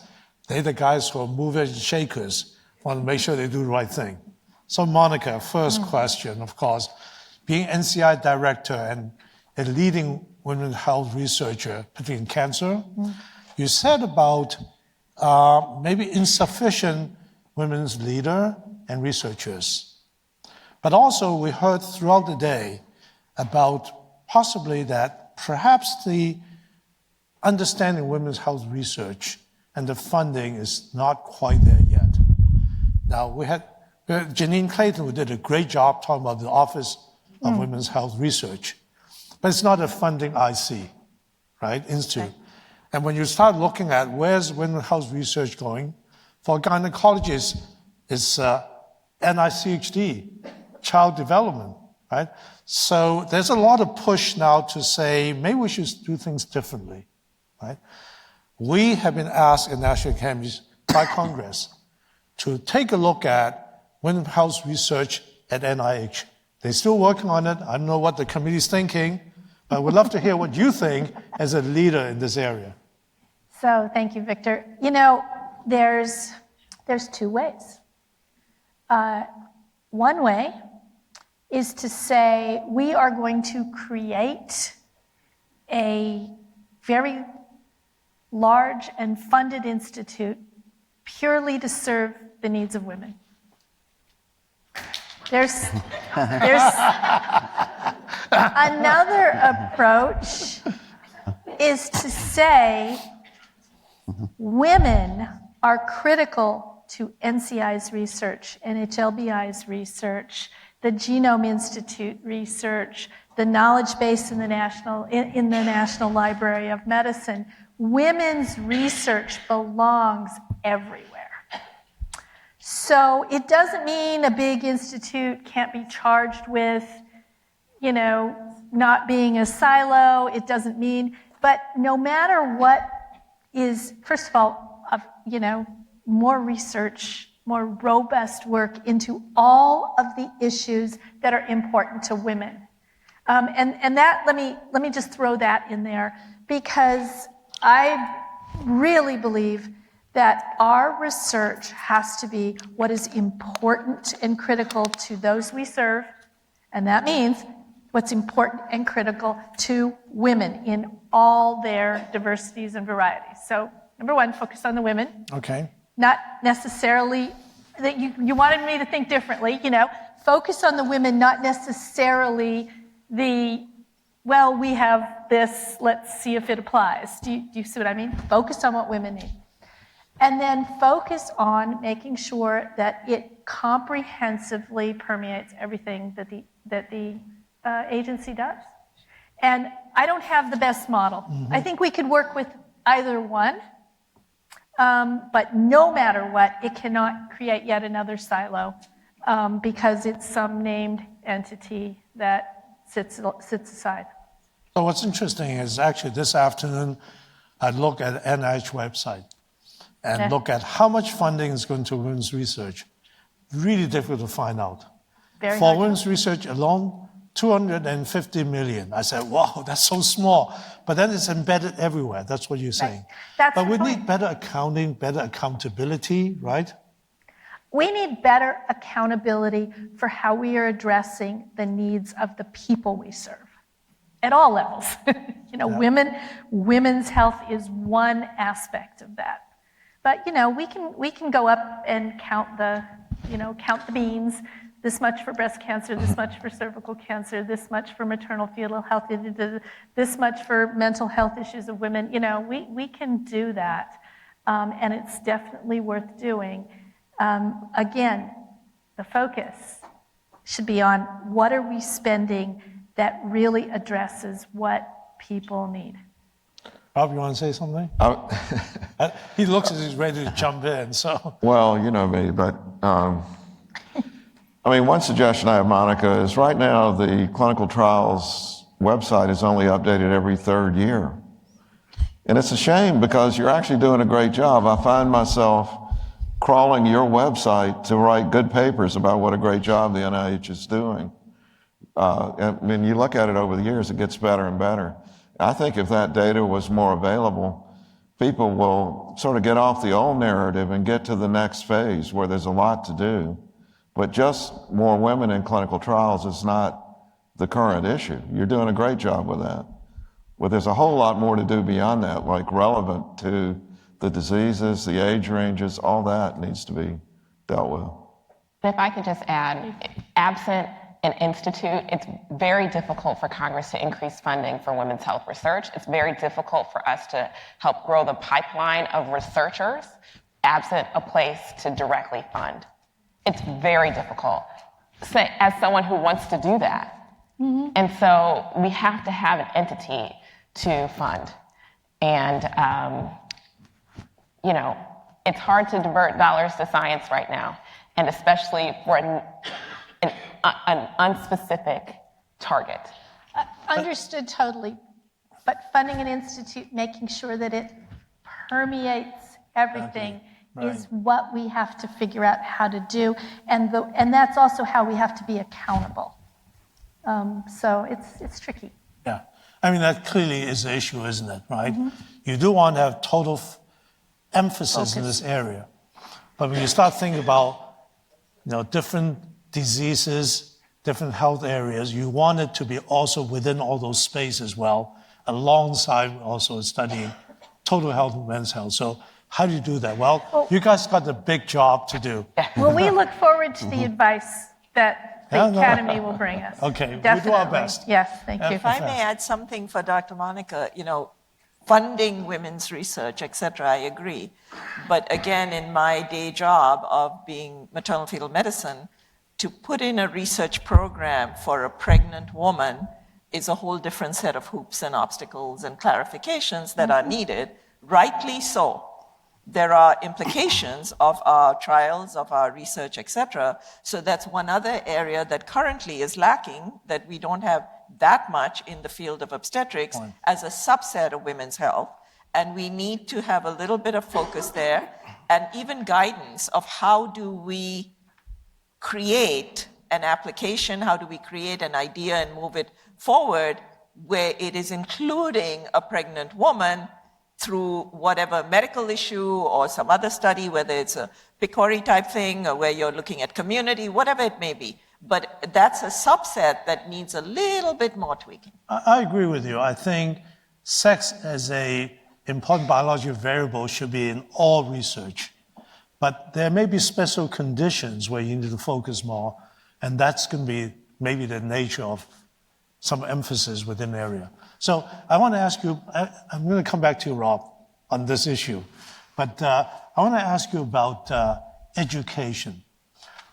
They're the guys who are movers and shakers, want to make sure they do the right thing. So Monica, first question, of course, being NCI director and a leading women's health researcher, particularly in cancer, you said about maybe insufficient women's leader and researchers. But also we heard throughout the day about possibly that perhaps the understanding women's health research and the funding is not quite there yet. Now, we had Janine Clayton, who did a great job talking about the Office of Women's Health Research, but it's not a funding IC, right, institute. And when you start looking at where's women's health research going, for gynecologists, it's NICHD, child development, right? So there's a lot of push now to say, maybe we should do things differently, right? We have been asked in National Academies by Congress to take a look at women's health research at NIH. They're still working on it. I don't know what the committee's thinking, but we'd love to hear what you think as a leader in this area. So thank you, Victor. You know, there's two ways. One way is to say we are going to create a very large and funded institute purely to serve the needs of women. There's another approach is to say women are critical to NCI's research, NHLBI's research, the Genome Institute research, the knowledge base in the National Library of Medicine. Women's research belongs everywhere. So it doesn't mean a big institute can't be charged with, you know, not being a silo. It doesn't mean, but no matter what is, first of all, you know, more research, more robust work into all of the issues that are important to women. And that, let me just throw that in there, because I really believe that our research has to be what is important and critical to those we serve, and that means what's important and critical to women in all their diversities and varieties. So, number one, focus on the women. Okay. Not necessarily that you wanted me to think differently, you know, focus on the women, not necessarily well, we have this, let's see if it applies. Do you see what I mean? Focus on what women need. And then focus on making sure that it comprehensively permeates everything that the agency does. And I don't have the best model. Mm-hmm. I think we could work with either one, but no matter what, it cannot create yet another silo because it's some named entity that sits aside. So what's interesting is actually this afternoon, I look at NIH website and look at how much funding is going to women's research. Really difficult to find out. Very For hard. women's research alone, 250 million. I said, wow, that's so small. But then it's embedded everywhere. That's what you're saying. That's but we the point. need better accounting, better accountability, right? We need better accountability for how we are addressing the needs of the people we serve at all levels. You know, women's health is one aspect of that. But, you know, we can go up and count the beans, this much for breast cancer, this much for cervical cancer, this much for maternal fetal health, this much for mental health issues of women. You know, we can do that, and it's definitely worth doing. Again, the focus should be on what are we spending that really addresses what people need. Rob, you want to say something? He looks as he's ready to jump in, so. Well, you know me, but I mean, one suggestion I have, Monica, is right now the clinical trials website is only updated every third year. And it's a shame because you're actually doing a great job. I find myself crawling your website to write good papers about what a great job the NIH is doing. I mean, you look at it over the years, it gets better and better. I think if that data was more available, people will sort of get off the old narrative and get to the next phase where there's a lot to do. But just more women in clinical trials is not the current issue. You're doing a great job with that. But there's a whole lot more to do beyond that, like relevant to the diseases, the age ranges, all that needs to be dealt with. If I could just add, absent an institute, it's very difficult for Congress to increase funding for women's health research. It's very difficult for us to help grow the pipeline of researchers absent a place to directly fund. It's very difficult. As someone who wants to do that. And so we have to have an entity to fund. And, you know, it's hard to divert dollars to science right now, and especially for an unspecific target. Understood totally. But funding an institute, making sure that it permeates everything is what we have to figure out how to do. And that's also how we have to be accountable. So it's tricky. Yeah. I mean, that clearly is the issue, isn't it, right? You do want to have total emphasis in this area. But when you start thinking about, you know, different diseases, different health areas, you want it to be also within all those spaces as well, alongside also studying total health and men's health. So how do you do that? Well, you guys got a big job to do. Well, we look forward to the advice that the Academy will bring us. Okay, Definitely. we'll do our best. Yes, thank you. If I may add something for Dr. Monica, you know, funding women's research, et cetera, I agree. But again, in my day job of being maternal fetal medicine, to put in a research program for a pregnant woman is a whole different set of hoops and obstacles and clarifications that are needed, rightly so. There are implications of our trials, of our research, et cetera. So that's one other area that currently is lacking, that we don't have that much in the field of obstetrics as a subset of women's health. And we need to have a little bit of focus there and even guidance of how do we create an application, how do we create an idea and move it forward where it is including a pregnant woman through whatever medical issue or some other study, whether it's a PCORI type thing or where you're looking at community, whatever it may be. But that's a subset that needs a little bit more tweaking. I agree with you. I think sex as an important biological variable should be in all research. But there may be special conditions where you need to focus more, and that's going to be maybe the nature of some emphasis within the area. So I want to ask you, I'm going to come back to you, Rob, on this issue. But I want to ask you about education.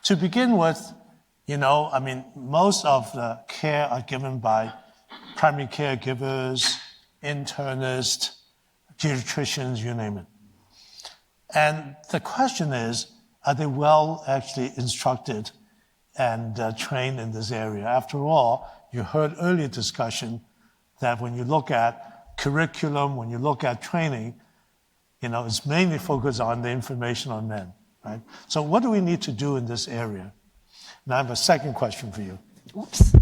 To begin with, you know, I mean, most of the care are given by primary caregivers, internists, geriatricians, you name it. And the question is, are they well actually instructed and trained in this area? After all, you heard earlier discussion that when you look at curriculum, when you look at training, you know, it's mainly focused on the information on men, right? So what do we need to do in this area? And I have a second question for you. Oops.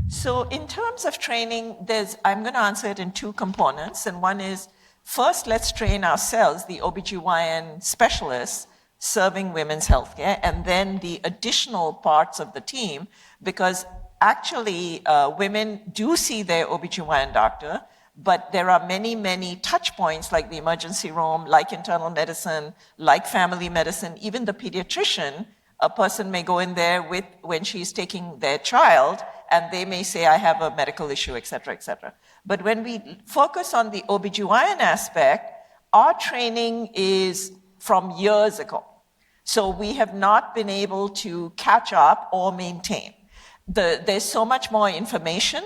So in terms of training, I'm going to answer it in two components. And one is, first, let's train ourselves, the OBGYN specialists serving women's healthcare, and then the additional parts of the team, because actually women do see their OBGYN doctor, but there are many, many touch points like the emergency room, like internal medicine, like family medicine, even the pediatrician. A person may go in there when she's taking their child, and they may say, I have a medical issue, et cetera, et cetera. But when we focus on the OBGYN aspect, our training is from years ago. So we have not been able to catch up or maintain. There's so much more information.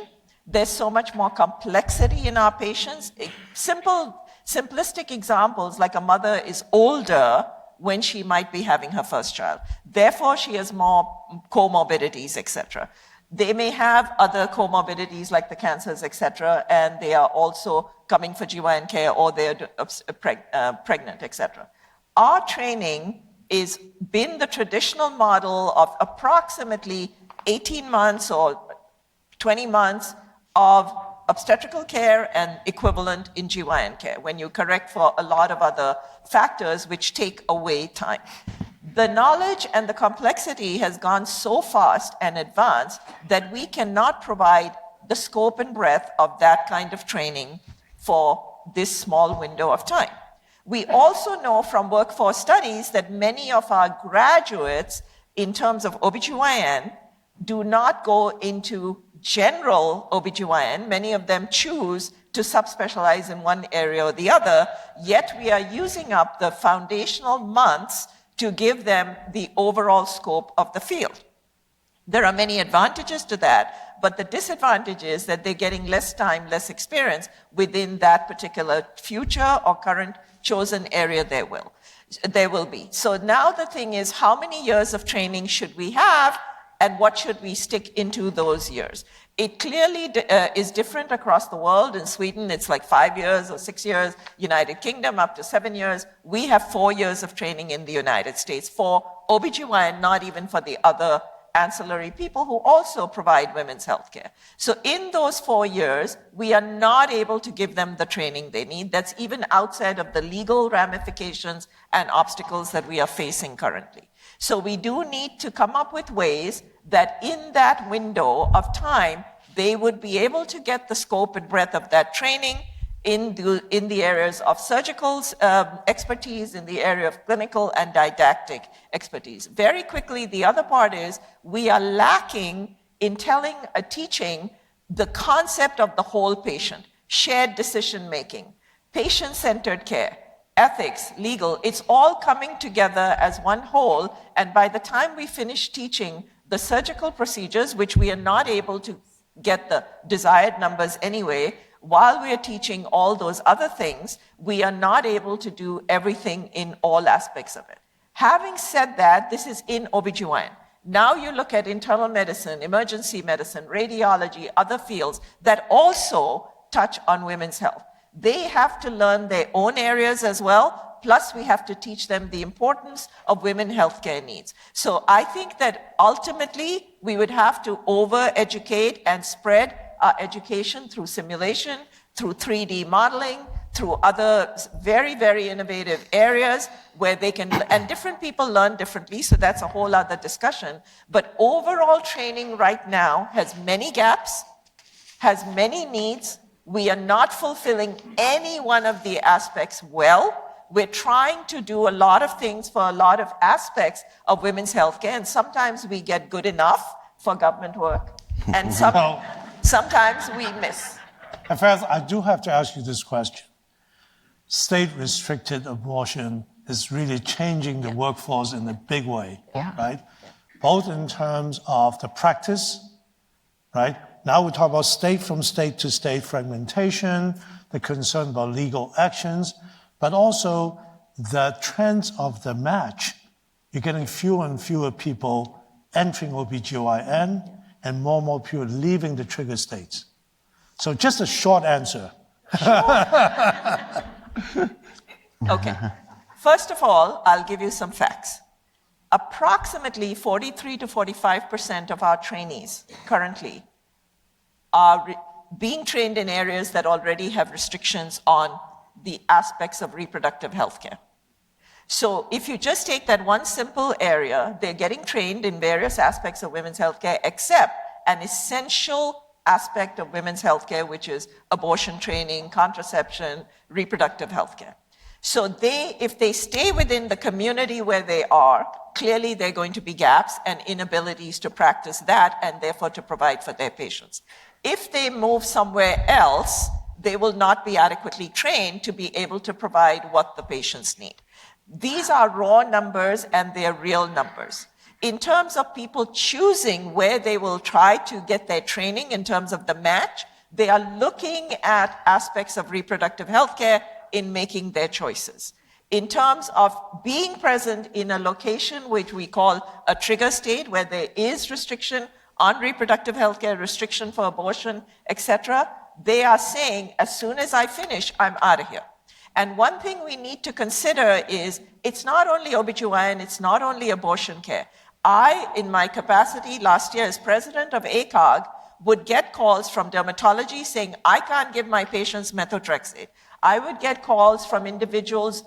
There's so much more complexity in our patients. Simplistic examples, like a mother is older when she might be having her first child. Therefore, she has more comorbidities, et cetera. They may have other comorbidities like the cancers, et cetera, and they are also coming for GYN care or they're pregnant, et cetera. Our training has been the traditional model of approximately 18 months or 20 months of obstetrical care and equivalent in GYN care, when you correct for a lot of other factors which take away time. The knowledge and the complexity has gone so fast and advanced that we cannot provide the scope and breadth of that kind of training for this small window of time. We also know from workforce studies that many of our graduates, in terms of OBGYN, do not go into general OBGYN. Many of them choose to subspecialize in one area or the other, yet we are using up the foundational months to give them the overall scope of the field. There are many advantages to that, but the disadvantage is that they're getting less time, less experience within that particular future or current chosen area there will be. So now the thing is, how many years of training should we have, and what should we stick into those years? It clearly is different across the world. In Sweden, it's like 5 years or 6 years. United Kingdom, up to 7 years. We have 4 years of training in the United States for OBGYN, not even for the other ancillary people who also provide women's health care. So in those 4 years, we are not able to give them the training they need. That's even outside of the legal ramifications and obstacles that we are facing currently. So we do need to come up with ways that in that window of time, they would be able to get the scope and breadth of that training in the areas of surgical expertise, in the area of clinical and didactic expertise. Very quickly, the other part is we are lacking in teaching the concept of the whole patient, shared decision-making, patient-centered care, ethics, legal. It's all coming together as one whole, and by the time we finish teaching the surgical procedures, which we are not able to get the desired numbers anyway, while we are teaching all those other things, we are not able to do everything in all aspects of it. Having said that, this is in OBGYN. Now you look at internal medicine, emergency medicine, radiology, other fields that also touch on women's health. They have to learn their own areas as well, plus we have to teach them the importance of women's healthcare needs. So I think that ultimately we would have to over-educate and spread our education through simulation, through 3D modeling, through other very, very innovative areas where they can, and different people learn differently, so that's a whole other discussion. But overall training right now has many gaps, has many needs. We are not fulfilling any one of the aspects well. We're trying to do a lot of things for a lot of aspects of women's healthcare, and sometimes we get good enough for government work, and sometimes we miss. Iffath, I do have to ask you this question. State-restricted abortion is really changing the workforce in a big way, right? Both in terms of the practice, right? Now we talk about state from state to state fragmentation, the concern about legal actions, but also the trends of the match. You're getting fewer and fewer people entering OBGYN and more people leaving the trigger states. So just a short answer. Okay. First of all, I'll give you some facts. Approximately 43 to 45% of our trainees currently are being trained in areas that already have restrictions on the aspects of reproductive health care. So if you just take that one simple area, they're getting trained in various aspects of women's health care, except an essential aspect of women's health care, which is abortion training, contraception, reproductive health care. So if they stay within the community where they are, clearly there are going to be gaps and inabilities to practice that and therefore to provide for their patients. If they move somewhere else, they will not be adequately trained to be able to provide what the patients need. These are raw numbers and they're real numbers. In terms of people choosing where they will try to get their training in terms of the match, they are looking at aspects of reproductive health care in making their choices. In terms of being present in a location which we call a trigger state, where there is restriction on reproductive health care, restriction for abortion, etc., they are saying, as soon as I finish, I'm out of here. And one thing we need to consider is, it's not only OBGYN, it's not only abortion care. I, in my capacity last year as president of ACOG, would get calls from dermatology saying, I can't give my patients methotrexate. I would get calls from individuals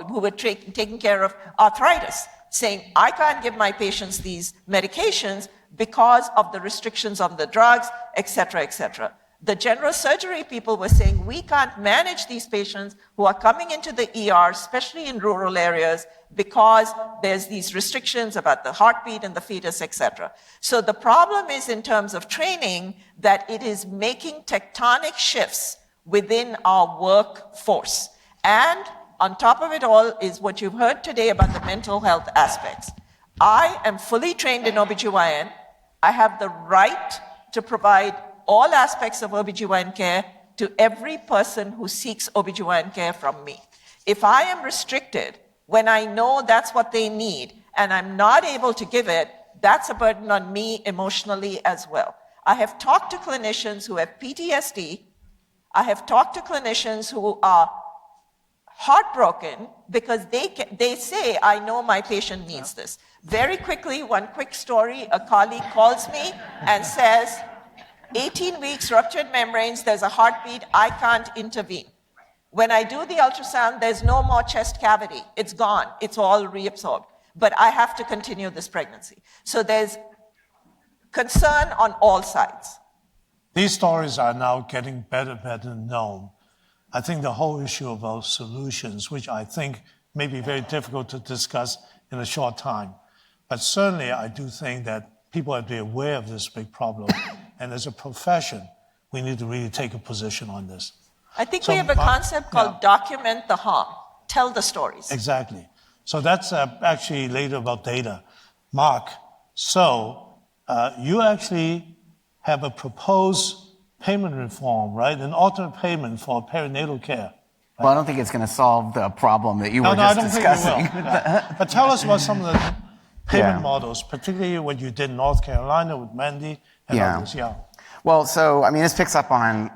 who were taking care of arthritis, saying, I can't give my patients these medications because of the restrictions on the drugs, etc., etc. The general surgery people were saying, we can't manage these patients who are coming into the ER, especially in rural areas, because there's these restrictions about the heartbeat and the fetus, etc. So the problem is in terms of training that it is making tectonic shifts within our workforce. And on top of it all is what you've heard today about the mental health aspects. I am fully trained in OBGYN. I have the right to provide all aspects of OBGYN care to every person who seeks OBGYN care from me. If I am restricted when I know that's what they need and I'm not able to give it, that's a burden on me emotionally as well. I have talked to clinicians who have PTSD. I have talked to clinicians who are heartbroken because they say, I know my patient needs this. Very quickly, one quick story, a colleague calls me and says, 18 weeks, ruptured membranes, there's a heartbeat, I can't intervene. When I do the ultrasound, there's no more chest cavity. It's gone. It's all reabsorbed. But I have to continue this pregnancy. So there's concern on all sides. These stories are now getting better known. I think the whole issue about solutions, which I think may be very difficult to discuss in a short time, but certainly I do think that people have to be aware of this big problem. And as a profession, we need to really take a position on this. I think we have a concept called document the harm, tell the stories. Exactly. So that's actually later about data. Mark, so you actually have a proposed payment reform, right? An alternate payment for perinatal care. Right? Well, I don't think it's going to solve the problem that you were just discussing. I don't think it will. But tell us about some of the payment models, particularly what you did in North Carolina with Mandy and others. Well, so, I mean, this picks up on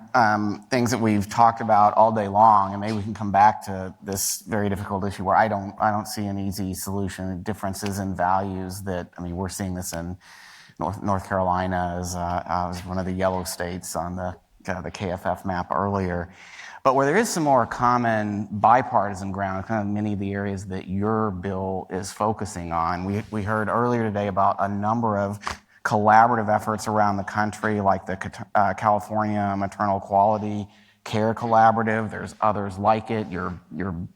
things that we've talked about all day long, and maybe we can come back to this very difficult issue where I don't see an easy solution. Differences in values that, I mean, we're seeing this in North Carolina as one of the yellow states on the KFF map earlier. But where there is some more common bipartisan ground, kind of many of the areas that your bill is focusing on, we heard earlier today about a number of collaborative efforts around the country, like the California Maternal Quality Care Collaborative. There's others like it. Your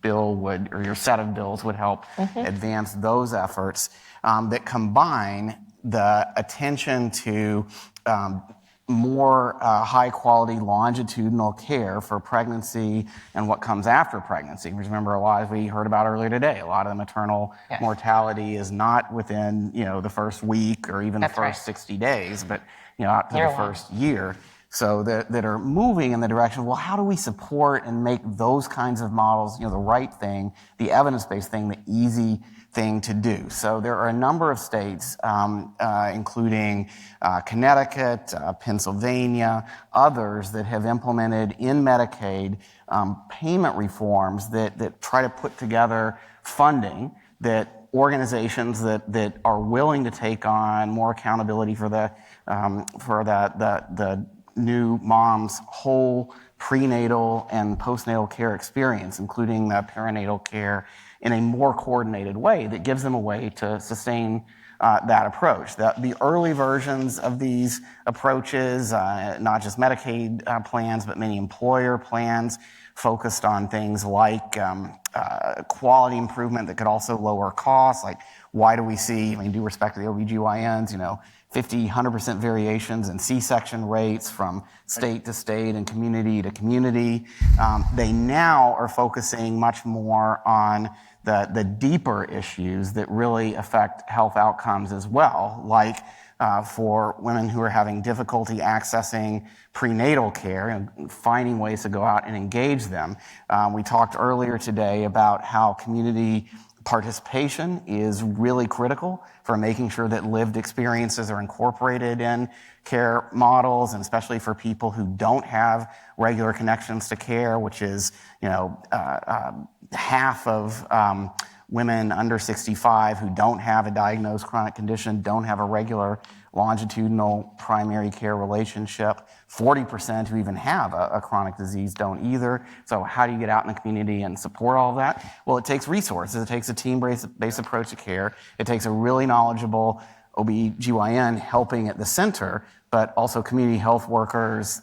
bill would, or your set of bills would help advance those efforts that combine the attention to more high-quality longitudinal care for pregnancy and what comes after pregnancy. Remember, as we heard about earlier today, a lot of the maternal mortality is not within the first week or even the first 60 days, but out to the first year. So that are moving in the direction, well, how do we support and make those kinds of models, the right thing, the evidence-based thing, the easy thing to do? So there are a number of states, including Connecticut, Pennsylvania, others that have implemented in Medicaid payment reforms that try to put together funding that organizations that are willing to take on more accountability for the new mom's whole prenatal and postnatal care experience, including the perinatal care, in a more coordinated way that gives them a way to sustain that approach. The early versions of these approaches, not just Medicaid plans, but many employer plans, focused on things like quality improvement that could also lower costs. Like, why do we see, due respect to the OBGYNs, 50, 100% variations in C-section rates from state to state and community to community? They now are focusing much more on the deeper issues that really affect health outcomes as well, like for women who are having difficulty accessing prenatal care and finding ways to go out and engage them. We talked earlier today about how community participation is really critical for making sure that lived experiences are incorporated in care models, and especially for people who don't have regular connections to care, which is, half of women under 65 who don't have a diagnosed chronic condition, don't have a regular longitudinal primary care relationship. 40% who even have a chronic disease don't either. So how do you get out in the community and support all of that? Well, it takes resources. It takes a team-based approach to care. It takes a really knowledgeable OB/GYN helping at the center, but also community health workers,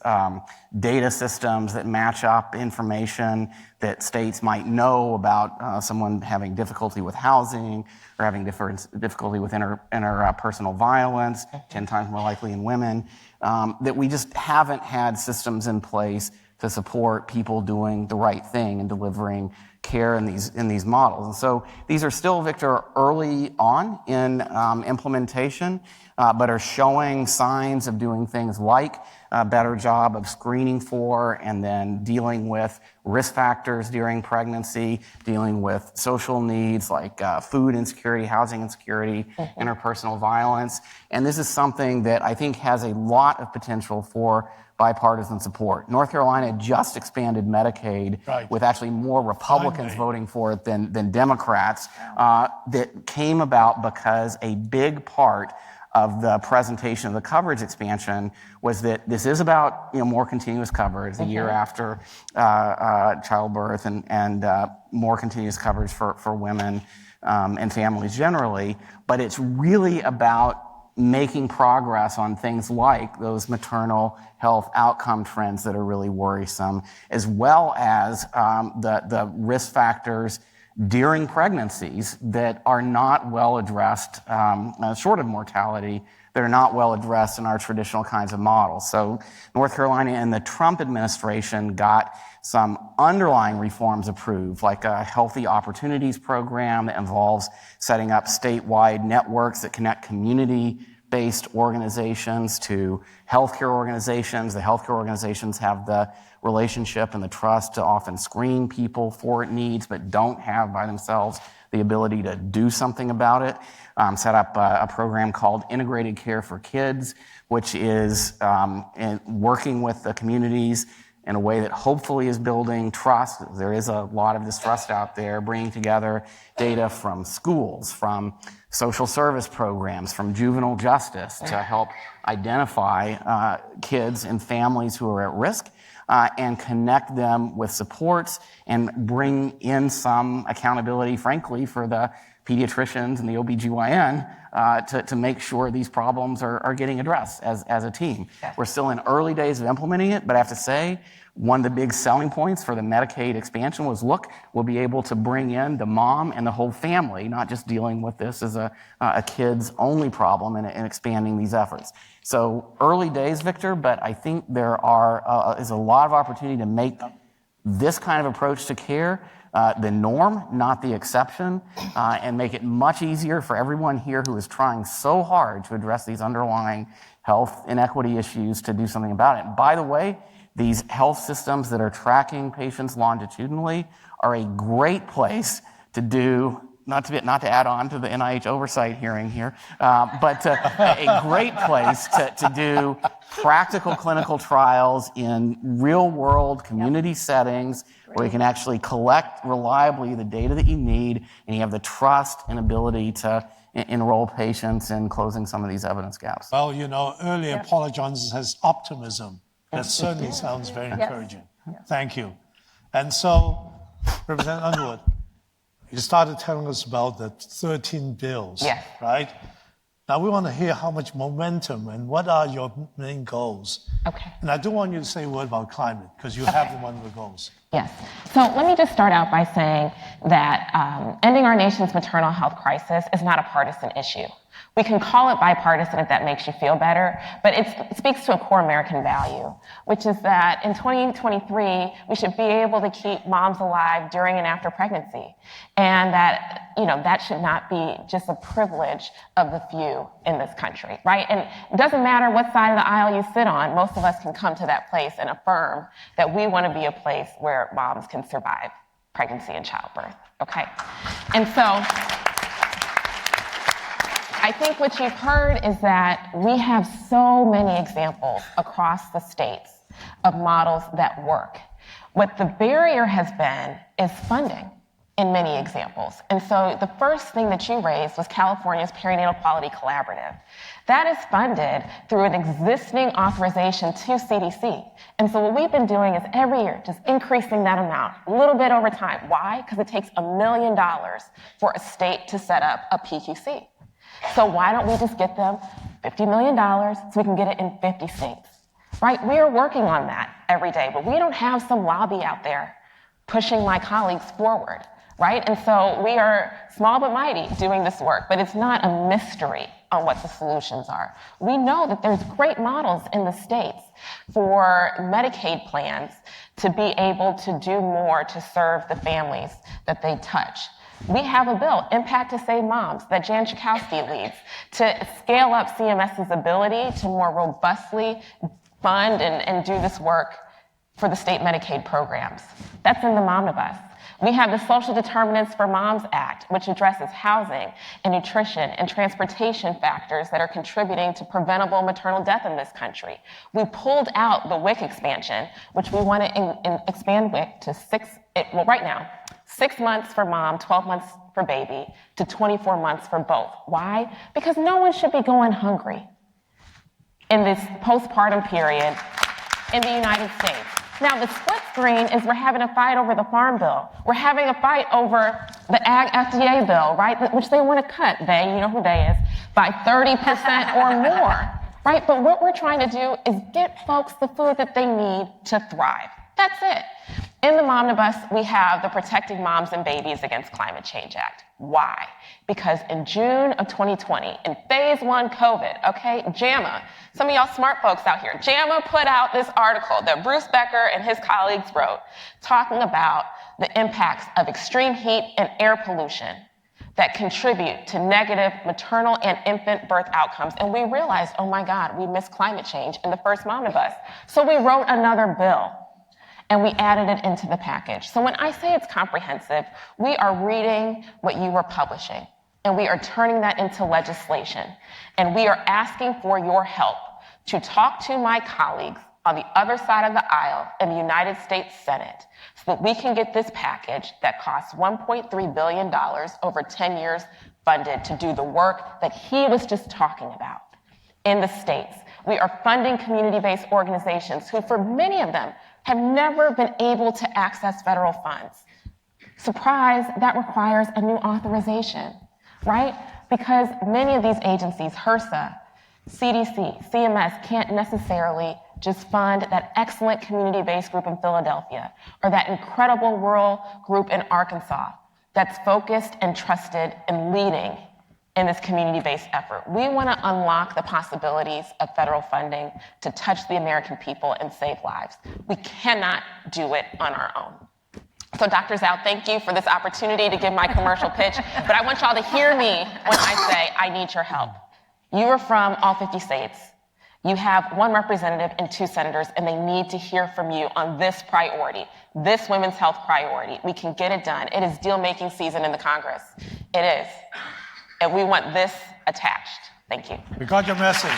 data systems that match up information that states might know about someone having difficulty with housing or having difficulty with interpersonal violence, 10 times more likely in women, that we just haven't had systems in place to support people doing the right thing and delivering care in these models. And so these are still, Victor, early on in implementation, but are showing signs of doing things like a better job of screening for and then dealing with risk factors during pregnancy, dealing with social needs like food insecurity, housing insecurity, interpersonal violence. And this is something that I think has a lot of potential for bipartisan support. North Carolina just expanded Medicaid with actually more Republicans voting for it than Democrats. That came about because a big part of the presentation of the coverage expansion was that this is about more continuous coverage a year after childbirth and more continuous coverage for women and families generally, but it's really about making progress on things like those maternal health outcome trends that are really worrisome, as well as the risk factors during pregnancies that are not well addressed, short of mortality, that are not well addressed in our traditional kinds of models. So North Carolina and the Trump administration got some underlying reforms approved, like a Healthy Opportunities program that involves setting up statewide networks that connect community-based organizations to healthcare organizations. The healthcare organizations have the relationship and the trust to often screen people for needs, but don't have by themselves the ability to do something about it. Set up a program called Integrated Care for Kids, which is working with the communities in a way that hopefully is building trust. There is a lot of distrust out there, bringing together data from schools, from social service programs, from juvenile justice to help identify kids and families who are at risk and connect them with supports and bring in some accountability, frankly, for the pediatricians and the OBGYN to make sure these problems are getting addressed as a team. We're still in early days of implementing it, but I have to say, one of the big selling points for the Medicaid expansion was, look, we'll be able to bring in the mom and the whole family, not just dealing with this as a kids-only problem and expanding these efforts. So early days, Victor, but I think there is a lot of opportunity to make this kind of approach to care the norm, not the exception, and make it much easier for everyone here who is trying so hard to address these underlying health inequity issues to do something about it. And by the way, these health systems that are tracking patients longitudinally are a great place to do, not to add on to the NIH oversight hearing here, but a great place to do practical clinical trials in real-world community settings where you can actually collect reliably the data that you need, and you have the trust and ability to enroll patients in closing some of these evidence gaps. Well, earlier Paula Johnson has optimism. That certainly sounds very encouraging. Thank you. And so, Representative Underwood, you started telling us about the 13 bills, right? Now we want to hear how much momentum and what are your main goals. Okay. And I do want you to say a word about climate, because you have one of the goals. Yes. So let me just start out by saying that ending our nation's maternal health crisis is not a partisan issue. We can call it bipartisan if that makes you feel better, but it speaks to a core American value, which is that in 2023, we should be able to keep moms alive during and after pregnancy. And that, that should not be just a privilege of the few in this country, right? And it doesn't matter what side of the aisle you sit on, most of us can come to that place and affirm that we want to be a place where moms can survive pregnancy and childbirth, okay? And so, I think what you've heard is that we have so many examples across the states of models that work. What the barrier has been is funding in many examples. And so the first thing that you raised was California's Perinatal Quality Collaborative. That is funded through an existing authorization to CDC. And so what we've been doing is every year just increasing that amount a little bit over time. Why? Because it takes $1 million for a state to set up a PQC. So why don't we just get them $50 million so we can get it in 50 states, right? We are working on that every day, but we don't have some lobby out there pushing my colleagues forward, right? And so we are small but mighty doing this work, but it's not a mystery on what the solutions are. We know that there's great models in the states for Medicaid plans to be able to do more to serve the families that they touch. We have a bill, Impact to Save Moms, that Jan Schakowsky leads, to scale up CMS's ability to more robustly fund and do this work for the state Medicaid programs. That's in the Momnibus. We have the Social Determinants for Moms Act, which addresses housing and nutrition and transportation factors that are contributing to preventable maternal death in this country. We pulled out the WIC expansion, which we want to expand WIC to right now, 6 months for mom, 12 months for baby, to 24 months for both. Why? Because no one should be going hungry in this postpartum period in the United States. Now, the split screen is we're having a fight over the Farm Bill. We're having a fight over the Ag FDA bill, right, which they want to cut, you know who they is, by 30% or more, right? But what we're trying to do is get folks the food that they need to thrive. That's it. In the Momnibus, we have the Protecting Moms and Babies Against Climate Change Act. Why? Because in June of 2020, in phase 1 COVID, okay, JAMA, some of y'all smart folks out here, JAMA put out this article that Bruce Becker and his colleagues wrote talking about the impacts of extreme heat and air pollution that contribute to negative maternal and infant birth outcomes. And we realized, oh my God, we missed climate change in the first Momnibus. So we wrote another bill. And we added it into the package. So when I say it's comprehensive, we are reading what you were publishing, and we are turning that into legislation. And we are asking for your help to talk to my colleagues on the other side of the aisle in the United States Senate so that we can get this package that costs $1.3 billion over 10 years funded to do the work that he was just talking about in the states. We are funding community-based organizations who, for many of them, have never been able to access federal funds. Surprise, that requires a new authorization, right? Because many of these agencies, HRSA, CDC, CMS, can't necessarily just fund that excellent community-based group in Philadelphia or that incredible rural group in Arkansas that's focused and trusted and leading in this community-based effort. We want to unlock the possibilities of federal funding to touch the American people and save lives. We cannot do it on our own. So Dr. Dzau, thank you for this opportunity to give my commercial pitch, but I want y'all to hear me when I say I need your help. You are from all 50 states. You have 1 representative and 2 senators, and they need to hear from you on this priority, this women's health priority. We can get it done. It is deal-making season in the Congress. It is. And we want this attached. Thank you. We got your message.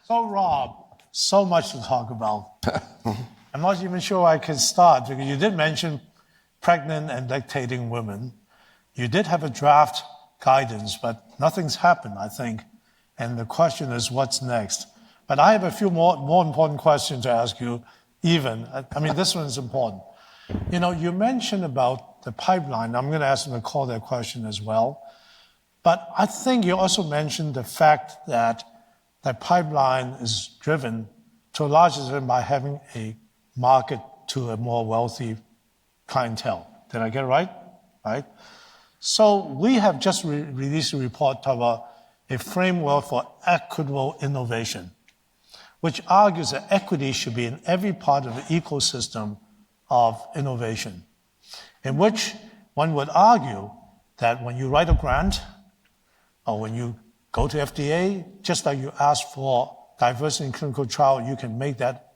So, Rob, so much to talk about. I'm not even sure I can start because you did mention pregnant and lactating women. You did have a draft guidance, but nothing's happened, I think. And the question is, what's next? But I have a few more important questions to ask you. I mean, this one is important. You know, you mentioned about the pipeline. I'm going to ask Nicole that question as well. But I think you also mentioned the fact that the pipeline is driven to a large extent by having a market to a more wealthy clientele. Did I get it right? Right? So we have just released a report about a framework for equitable innovation, which argues that equity should be in every part of the ecosystem of innovation, in which one would argue that when you write a grant or when you go to FDA, just like you ask for diversity in clinical trial, you can make that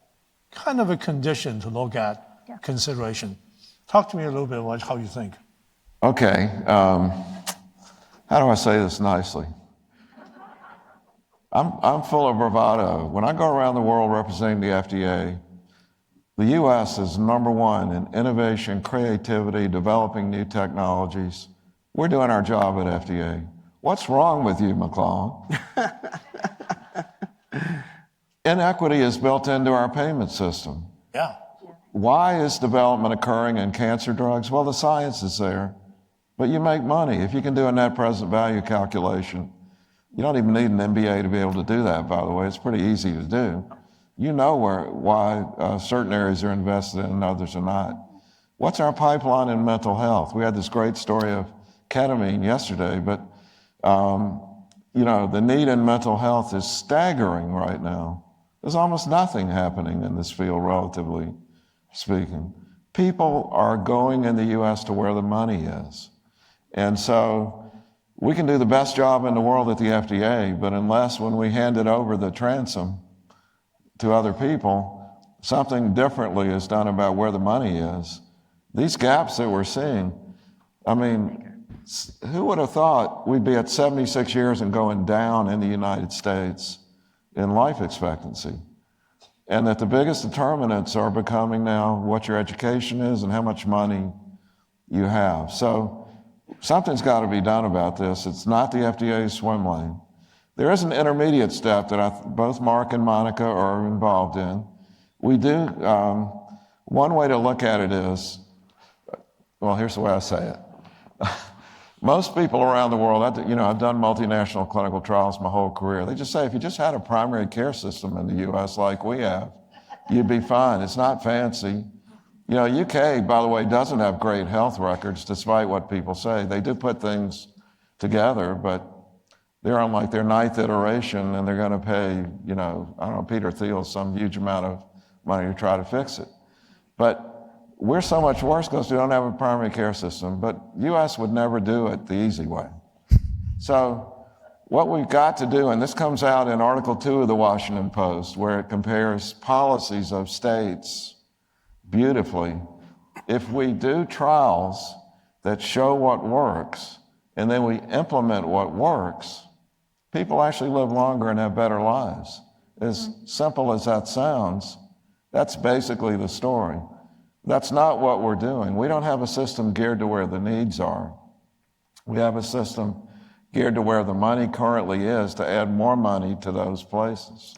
kind of a condition to look at consideration. Talk to me a little bit about how you think. Okay. How do I say this nicely? I'm full of bravado. When I go around the world representing the FDA, the U.S. is #1 in innovation, creativity, developing new technologies. We're doing our job at FDA. What's wrong with you, McClellan? Inequity is built into our payment system. Yeah. Why is development occurring in cancer drugs? Well, the science is there, but you make money. If you can do a net present value calculation, you don't even need an MBA to be able to do that, by the way. It's pretty easy to do. You know why certain areas are invested in and others are not. What's our pipeline in mental health? We had this great story of ketamine yesterday, but the need in mental health is staggering right now. There's almost nothing happening in this field, relatively speaking. People are going in the U.S. to where the money is. And so we can do the best job in the world at the FDA, but unless when we hand it over the transom to other people, something differently is done about where the money is. These gaps that we're seeing, I mean, who would have thought we'd be at 76 years and going down in the United States in life expectancy? And that the biggest determinants are becoming now what your education is and how much money you have. So something's got to be done about this. It's not the FDA's swim lane. There is an intermediate step that both Mark and Monica are involved in. We do, one way to look at it is, well, here's the way I say it. Most people around the world, I've done multinational clinical trials my whole career. They just say if you just had a primary care system in the U.S. like we have, you'd be fine. It's not fancy. UK, by the way, doesn't have great health records, despite what people say. They do put things together, but they're on like their 9th iteration, and they're going to pay, Peter Thiel some huge amount of money to try to fix it. But we're so much worse because we don't have a primary care system, but U.S. would never do it the easy way. So what we've got to do, and this comes out in Article 2 of the Washington Post, where it compares policies of states beautifully. If we do trials that show what works, and then we implement what works, people actually live longer and have better lives. As simple as that sounds, that's basically the story. That's not what we're doing. We don't have a system geared to where the needs are. We have a system geared to where the money currently is to add more money to those places.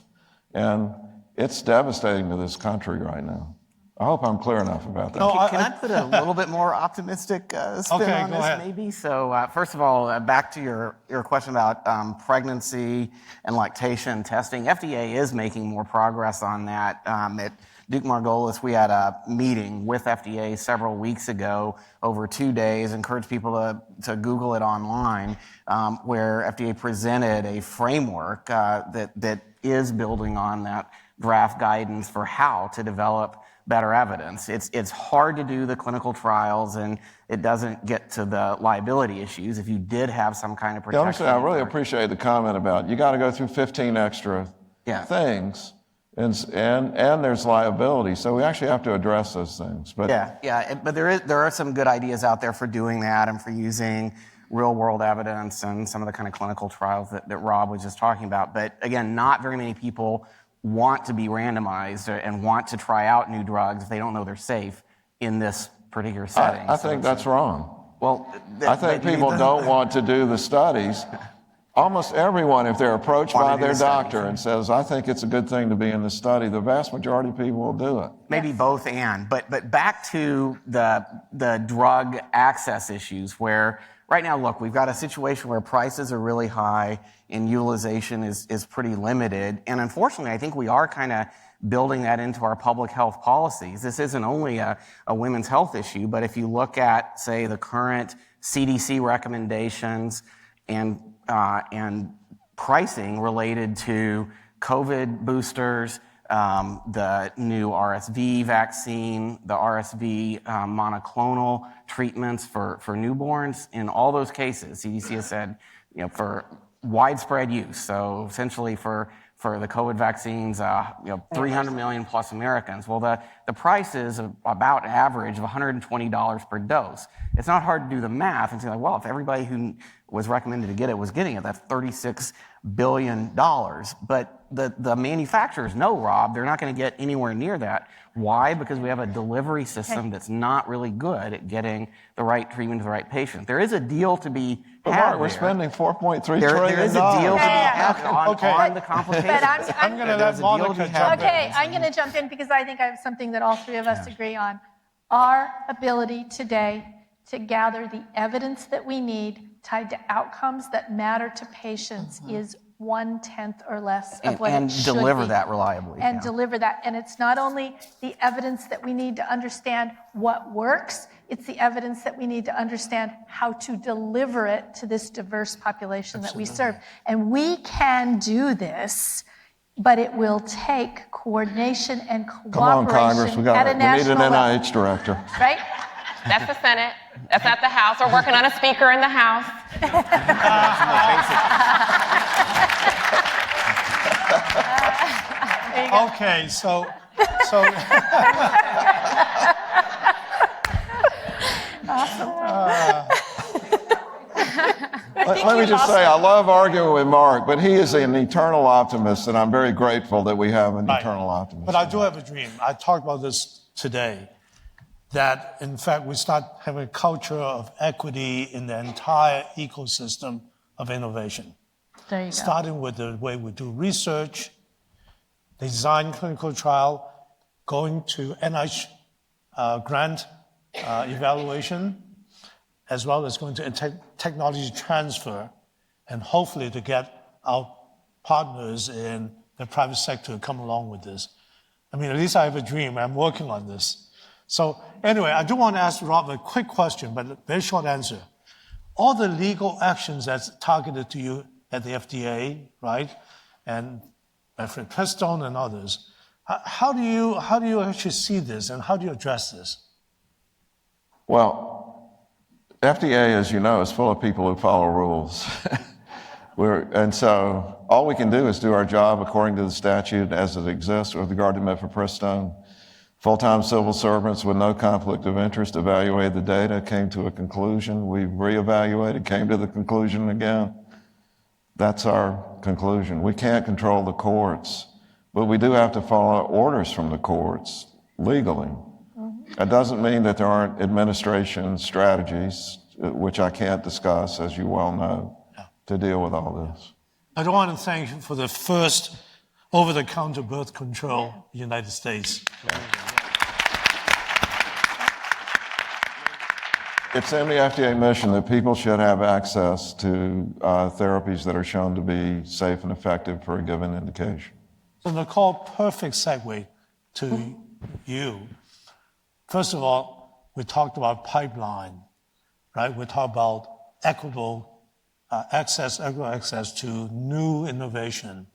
And it's devastating to this country right now. I hope I'm clear enough about that. No, Can I put a little bit more optimistic spin on go this, ahead. maybe? So first of all, back to your question about pregnancy and lactation testing. FDA is making more progress on that. At Duke Margolis, we had a meeting with FDA several weeks ago over 2 days. Encourage people to Google it online, where FDA presented a framework that is building on that draft guidance for how to develop better evidence. It's hard to do the clinical trials, and it doesn't get to the liability issues if you did have some kind of protection. I really appreciate the comment about you got to go through 15 extra things, and there's liability. So we actually have to address those things. But but there are some good ideas out there for doing that and for using real world evidence and some of the kind of clinical trials that Rob was just talking about. But again, not very many people want to be randomized and want to try out new drugs if they don't know they're safe in this particular setting. I think that's wrong. Well, I think people don't want to do the studies. Almost everyone, if they're approached by their doctor and says, I think it's a good thing to be in the study, the vast majority of people will do it. Maybe both and. But back to the drug access issues where right now, look, we've got a situation where prices are really high and utilization is pretty limited. And unfortunately, I think we are kind of building that into our public health policies. This isn't only a women's health issue, but if you look at, say, the current CDC recommendations and pricing related to COVID boosters, the new RSV vaccine, the RSV monoclonal treatments for newborns. In all those cases, CDC has said, for widespread use. So essentially for the COVID vaccines, 300 million plus Americans. Well, the price is about an average of $120 per dose. it's not hard to do the math and say, like, well, if everybody who was recommended to get it was getting it, that's $36 billion. But the manufacturers know, Rob, they're not going to get anywhere near that. Why? Because we have a delivery system that's not really good at getting the right treatment to the right patient. There is a deal to be But had Mark, we're there. spending $4.3 trillion. There is a deal to be had Okay. on the complications. But I'm going to There's let a deal to be Monica had jump in. Okay, I'm going to jump in because I think I have something that all three of us agree on. Our ability today to gather the evidence that we need tied to outcomes that matter to patients is 1/10 or less of what it should deliver be. that reliably. And yeah. deliver that. And it's not only the evidence that we need to understand what works, it's the evidence that we need to understand how to deliver it to this diverse population that we serve. And we can do this, but it will take coordination and cooperation Come on, Congress, we at a need an national level. NIH director. Right? That's the Senate. That's at the House. We're working on a speaker in the House. Okay, so Let me just say, I love arguing with Mark, but he is an eternal optimist, and I'm very grateful that we have an eternal optimist. But I do have a dream. I talked about this today, that in fact we start having a culture of equity in the entire ecosystem of innovation. There you go. Starting with the way we do research, design clinical trial, going to NIH grant evaluation, as well as going to technology transfer, and hopefully to get our partners in the private sector to come along with this. I mean, at least I have a dream. I'm working on this. So anyway, I do want to ask Rob a quick question, but a very short answer. All the legal actions that's targeted to you at the FDA, right, and Alfred Pistone and others, how do you actually see this, and how do you address this? Well, FDA, as you know, is full of people who follow rules. And so all we can do is do our job according to the statute as it exists with regard to mifepristone. Full-time civil servants with no conflict of interest evaluated the data, came to a conclusion. We reevaluated, came to the conclusion again. That's our conclusion. We can't control the courts, but we do have to follow orders from the courts legally. That doesn't mean that there aren't administration strategies, which I can't discuss, as you well know, to deal with all this. I do want to thank you for the first over-the-counter birth control in the United States. It's in the FDA mission that people should have access to therapies that are shown to be safe and effective for a given indication. So Nicole, perfect segue to you. First of all, we talked about pipeline, right? We talked about equitable access to new innovation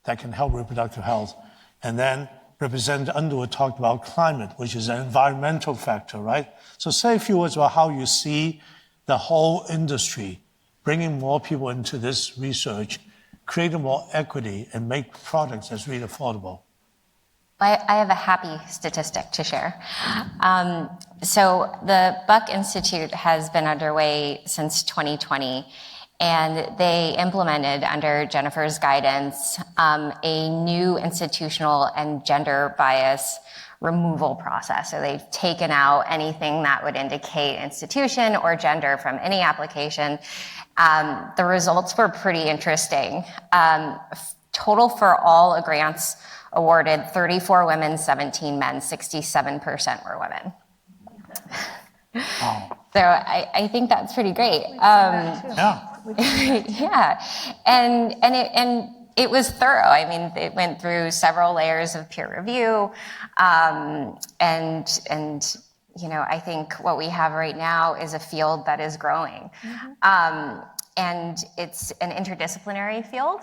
that can help reproductive health. And then Representative Underwood talked about climate, which is an environmental factor, right? So say a few words about how you see the whole industry bringing more people into this research, creating more equity, and make products that's really affordable. I have a happy statistic to share. So the Buck Institute has been underway since 2020, and they implemented, under Jennifer's guidance, a new institutional and gender bias removal process. So they've taken out anything that would indicate institution or gender from any application. The results were pretty interesting. Total for all grants awarded, 34 women, 17 men, 67% were women. Wow. So I think that's pretty great. Yeah. Yeah, and it was thorough. I mean, it went through several layers of peer review, and you know, I think what we have right now is a field that is growing. And it's an interdisciplinary field.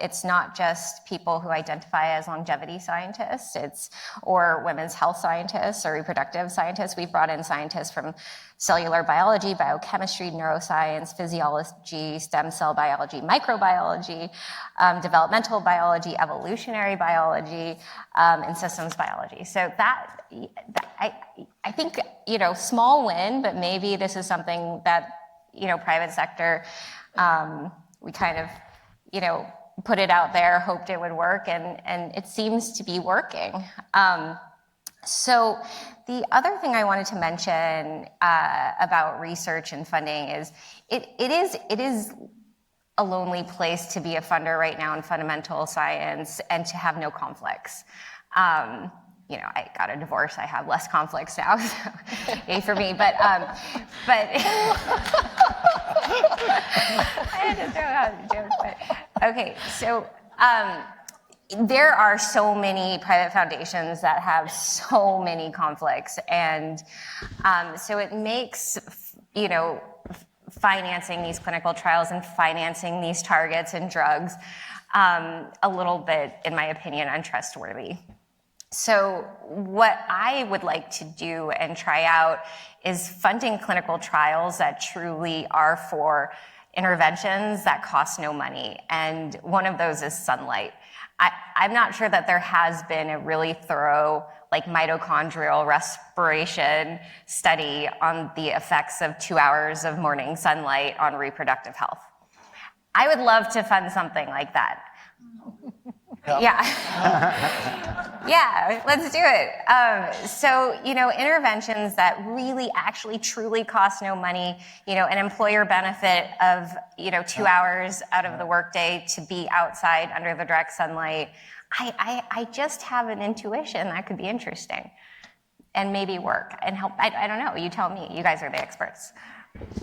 It's not just people who identify as longevity scientists, or women's health scientists or reproductive scientists. We've brought in scientists from cellular biology, biochemistry, neuroscience, physiology, stem cell biology, microbiology, developmental biology, evolutionary biology, and systems biology. So I think, small win, but maybe this is something that, private sector, we kind of, put it out there, hoped it would work, and it seems to be working. So the other thing I wanted to mention about research and funding is it is a lonely place to be a funder right now in fundamental science and to have no conflicts. I got a divorce, I have less conflicts now, so yay for me, but I had to throw out a joke, but okay, so there are so many private foundations that have so many conflicts, and so it makes, financing these clinical trials and financing these targets and drugs a little bit, in my opinion, untrustworthy. So what I would like to do and try out is funding clinical trials that truly are for interventions that cost no money. And one of those is sunlight. I'm not sure that there has been a really thorough mitochondrial respiration study on the effects of 2 hours of morning sunlight on reproductive health. I would love to fund something like that. Yeah. Yeah, let's do it. So, interventions that really actually truly cost no money, an employer benefit of, 2 hours out of the workday to be outside under the direct sunlight. I just have an intuition that could be interesting and maybe work and help. I don't know. You tell me. You guys are the experts.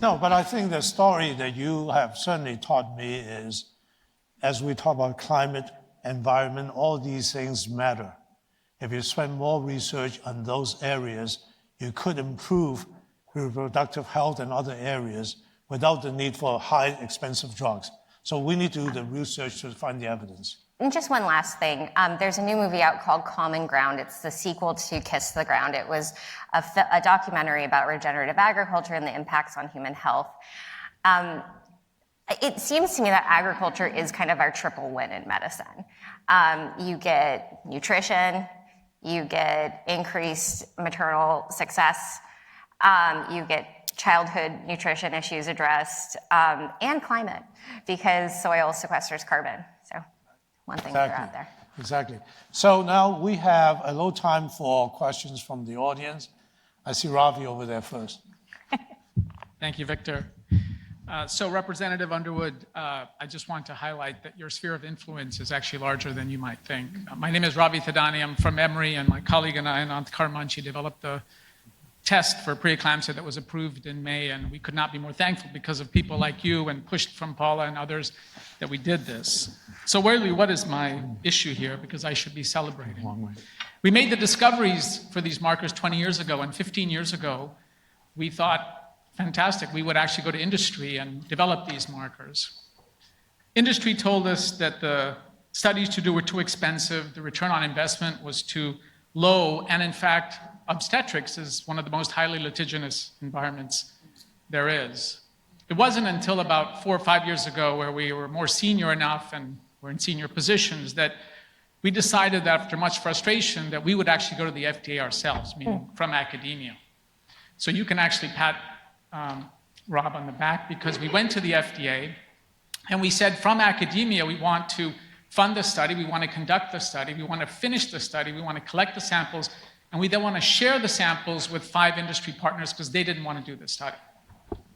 No, but I think the story that you have certainly taught me is, as we talk about climate, environment, all these things matter. If you spend more research on those areas, you could improve reproductive health in other areas without the need for high, expensive drugs. So we need to do the research to find the evidence. And just one last thing. There's a new movie out called Common Ground. It's the sequel to Kiss the Ground. It was a documentary about regenerative agriculture and the impacts on human health. It seems to me that agriculture is kind of our triple win in medicine. You get nutrition, you get increased maternal success, you get childhood nutrition issues addressed, and climate, because soil sequesters carbon. So one thing to throw out there. Exactly. So now we have a little time for questions from the audience. I see Ravi over there first. Thank you, Victor. So Representative Underwood, I just want to highlight that your sphere of influence is actually larger than you might think. My name is Ravi Thadani. I'm from Emory, and my colleague and I, Anant Karmanchi, developed the test for preeclampsia that was approved in May, and we could not be more thankful because of people like you and pushed from Paula and others that we did this. So really, what is my issue here? Because I should be celebrating. We made the discoveries for these markers 20 years ago, and 15 years ago, we thought, fantastic, we would actually go to industry and develop these markers. Industry told us that the studies to do were too expensive, the return on investment was too low, and in fact, obstetrics is one of the most highly litigious environments there is. It wasn't until about 4 or 5 years ago, where we were more senior enough and were in senior positions, that we decided that after much frustration that we would actually go to the FDA ourselves, meaning from academia. So you can actually pat Rob on the back, because we went to the FDA and we said, from academia, we want to fund the study, we want to conduct the study, we want to finish the study, we want to collect the samples, and we then want to share the samples with 5 industry partners because they didn't want to do the study.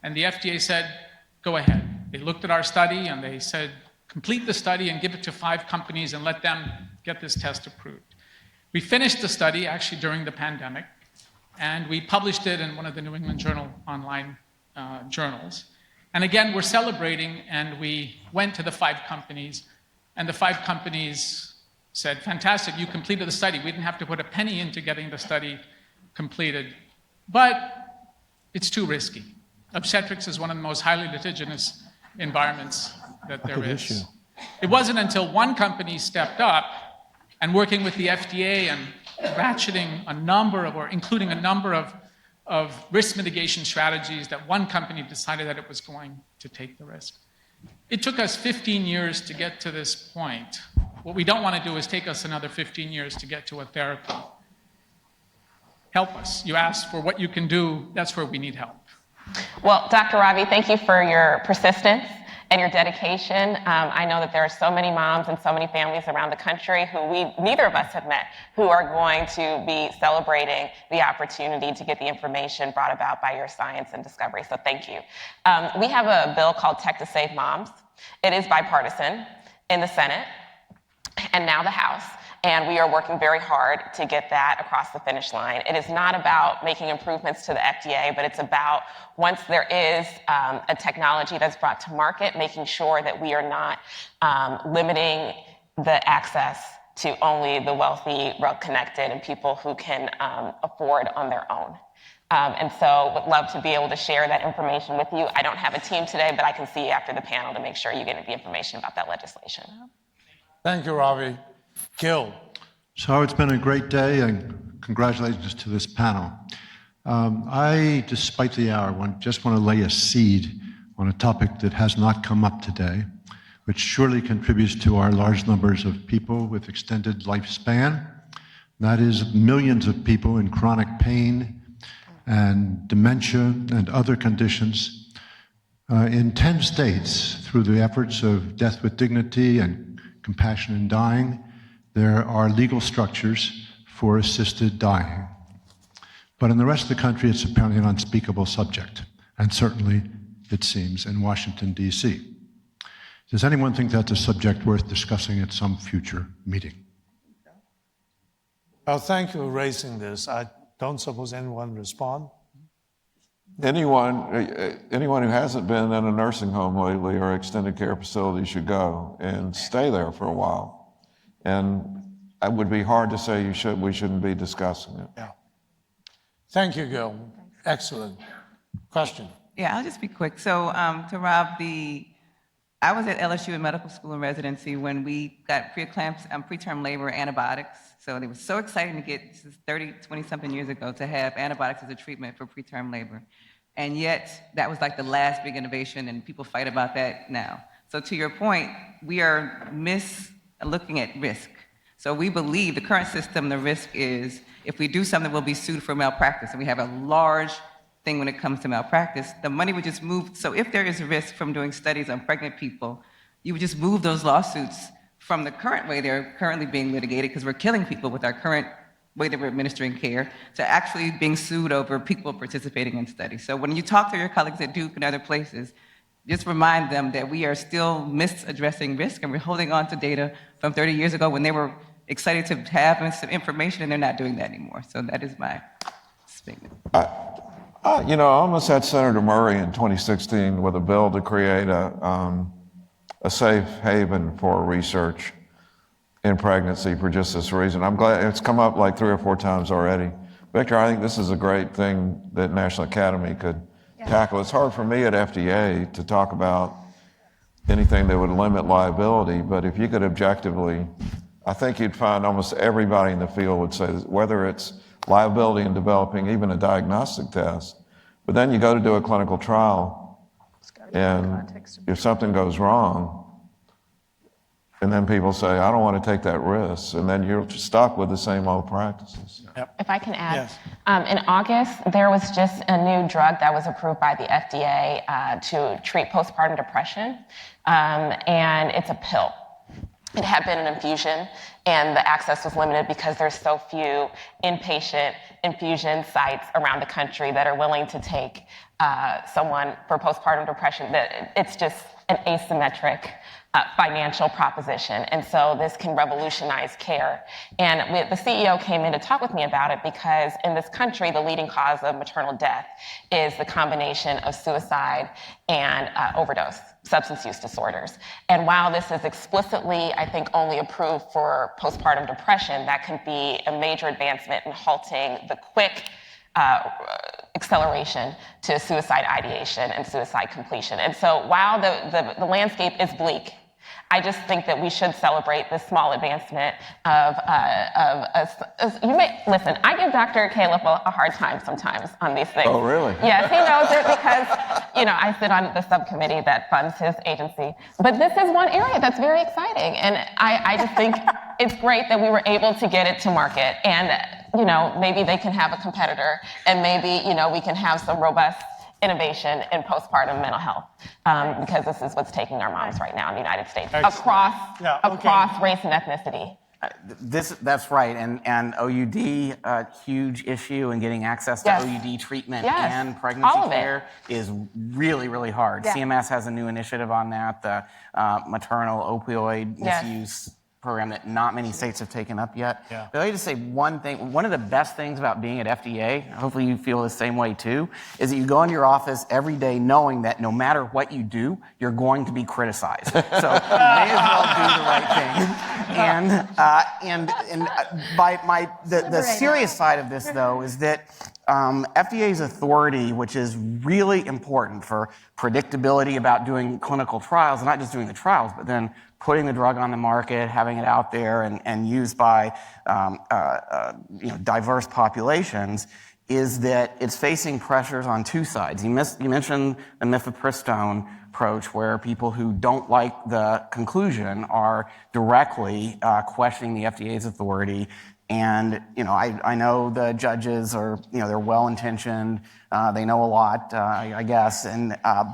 And the FDA said, go ahead. They looked at our study and they said, complete the study and give it to 5 companies and let them get this test approved. We finished the study actually during the pandemic, and we published it in one of the New England Journal online journals. And again, we're celebrating, and we went to the 5 companies, and the 5 companies said, fantastic, you completed the study. We didn't have to put a penny into getting the study completed, but it's too risky. Obstetrics is one of the most highly litigious environments that there is. It wasn't until one company stepped up and working with the FDA and ratcheting a number of, or including a number of risk mitigation strategies, that one company decided that it was going to take the risk. It took us 15 years to get to this point. What we don't want to do is take us another 15 years to get to a therapy. help us. You asked for what you can do. That's where we need help. Well, Dr. Ravi, thank you for your persistence and your dedication. I know that there are so many moms and so many families around the country who neither of us have met, who are going to be celebrating the opportunity to get the information brought about by your science and discovery. So thank you. We have a bill called Tech to Save Moms. It is bipartisan in the Senate and now the House. And we are working very hard to get that across the finish line. It is not about making improvements to the FDA, but it's about once there is a technology that's brought to market, making sure that we are not limiting the access to only the wealthy, well-connected, and people who can afford on their own. And so would love to be able to share that information with you. I don't have a team today, but I can see you after the panel to make sure you get the information about that legislation. Thank you, Ravi. Gil. So it's been a great day, and congratulations to this panel. I, despite the hour, just want to lay a seed on a topic that has not come up today, which surely contributes to our large numbers of people with extended lifespan. That is millions of people in chronic pain and dementia and other conditions. In 10 states, through the efforts of Death with Dignity and Compassion in Dying, there are legal structures for assisted dying. But in the rest of the country, it's apparently an unspeakable subject, and certainly, it seems, in Washington, D.C. Does anyone think that's a subject worth discussing at some future meeting? Well, thank you for raising this. I don't suppose anyone will respond. Anyone who hasn't been in a nursing home lately or extended care facility should go and stay there for a while. And it would be hard to say we shouldn't be discussing it. Yeah. Thank you, Gil. Excellent. Question. Yeah, I'll just be quick. So to Rob, I was at LSU in medical school and residency when we got preterm labor antibiotics. So it was so exciting to get, this is 20-something years ago, to have antibiotics as a treatment for preterm labor. And yet, that was like the last big innovation, and people fight about that now. So to your point, we are looking at risk. So we believe the current system, the risk is if we do something, we'll be sued for malpractice. And we have a large thing when it comes to malpractice. The money would just move. So if there is a risk from doing studies on pregnant people, you would just move those lawsuits from the current way they're currently being litigated, because we're killing people with our current way that we're administering care, to actually being sued over people participating in studies. So when you talk to your colleagues at Duke and other places, just remind them that we are still misaddressing risk, and we're holding on to data from 30 years ago when they were excited to have some information, and they're not doing that anymore. So that is my statement. I almost had Senator Murray in 2016 with a bill to create a safe haven for research in pregnancy for just this reason. I'm glad it's come up like 3 or 4 times already. Victor, I think this is a great thing that National Academy could tackle. It's hard for me at FDA to talk about anything that would limit liability, but if you could objectively, I think you'd find almost everybody in the field would say, whether it's liability in developing even a diagnostic test, but then you go to do a clinical trial, and if something goes wrong, and then people say, I don't want to take that risk, and then you're stuck with the same old practices. If I can add, Yes. In August, there was just a new drug that was approved by the FDA to treat postpartum depression, and it's a pill. It had been an infusion, and the access was limited because there's so few inpatient infusion sites around the country that are willing to take someone for postpartum depression. That it's just an asymmetric financial proposition. And so this can revolutionize care. And the CEO came in to talk with me about it because in this country, the leading cause of maternal death is the combination of suicide and overdose, substance use disorders. And while this is explicitly, I think, only approved for postpartum depression, that can be a major advancement in halting the quick acceleration to suicide ideation and suicide completion. And so while the landscape is bleak, I just think that we should celebrate this small advancement you may, listen, I give Dr. Califf a hard time sometimes on these things. Oh, really? Yes, he knows it because, I sit on the subcommittee that funds his agency. But this is one area that's very exciting. And I just think it's great that we were able to get it to market. And maybe they can have a competitor, and maybe, we can have some robust innovation in postpartum mental health, because this is what's taking our moms right now in the United States, across race and ethnicity. That's right, and OUD, huge issue, and getting access to OUD treatment and pregnancy care is really, really hard. CMS has a new initiative on that, the maternal opioid misuse program that not many states have taken up yet. But let me just say one thing. One of the best things about being at FDA, hopefully you feel the same way too, is that you go into your office every day knowing that no matter what you do, you're going to be criticized. So you may as well do the right thing. The serious side of this, though, is that FDA's authority, which is really important for predictability about doing clinical trials, and not just doing the trials, but then putting the drug on the market, having it out there and used by diverse populations, is that it's facing pressures on two sides. You mentioned the mifepristone approach, where people who don't like the conclusion are directly questioning the FDA's authority. And, I know the judges are, they're well-intentioned, they know a lot, I guess,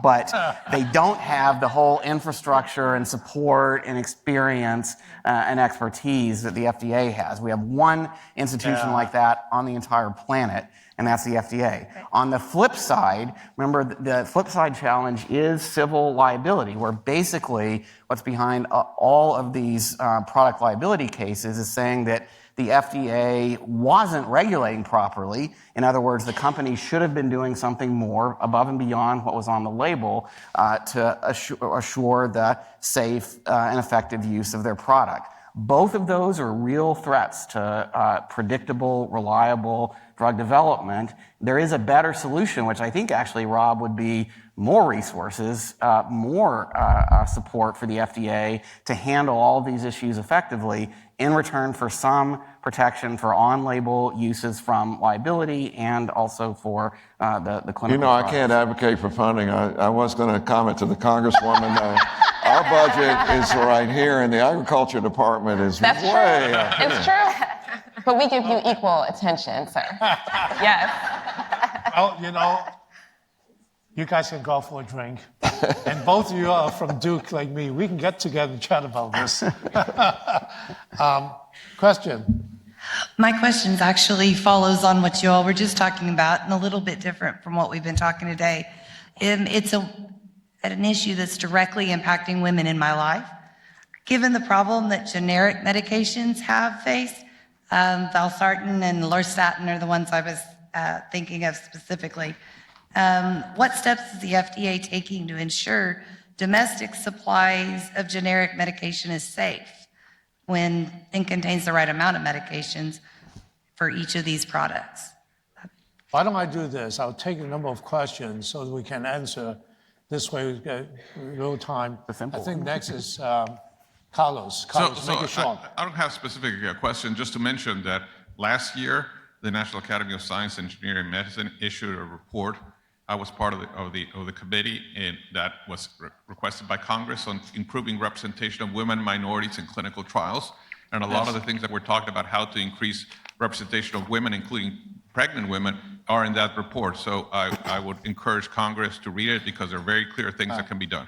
but they don't have the whole infrastructure and support and experience and expertise that the FDA has. We have one institution like that on the entire planet, and that's the FDA. On the flip side, remember, the flip side challenge is civil liability, where basically what's behind all of these product liability cases is saying that the FDA wasn't regulating properly. In other words, the company should have been doing something more above and beyond what was on the label to assure the safe and effective use of their product. Both of those are real threats to predictable, reliable drug development. There is a better solution, which I think actually, Rob, would be more resources, more support for the FDA to handle all of these issues effectively in return for some protection for on-label uses from liability and also for the clinical I trials. can't advocate for funding. I was going to comment to the Congresswoman. Our budget is right here, and the Agriculture Department is That's way true. up here. It's true. But we give you equal attention, sir. Yes. Well, you guys can go for a drink. And both of you are from Duke like me. We can get together and chat about this. Question. My question actually follows on what you all were just talking about, and a little bit different from what we've been talking today. It's an issue that's directly impacting women in my life. Given the problem that generic medications have faced, valsartan and lorstatin are the ones I was thinking of specifically. What steps is the FDA taking to ensure domestic supplies of generic medication is safe and contains the right amount of medications for each of these products? Why don't I do this? I'll take a number of questions so that we can answer this way. We get real time. I think next is Carlos. Carlos, make it short. I don't have a specific question, just to mention that last year, the National Academy of Science, Engineering, and Medicine issued a report. I was part of the committee, and that was requested by Congress on improving representation of women, minorities in clinical trials. And a lot of the things that we're talking about, how to increase representation of women, including pregnant women, are in that report. So I would encourage Congress to read it, because there are very clear things that can be done.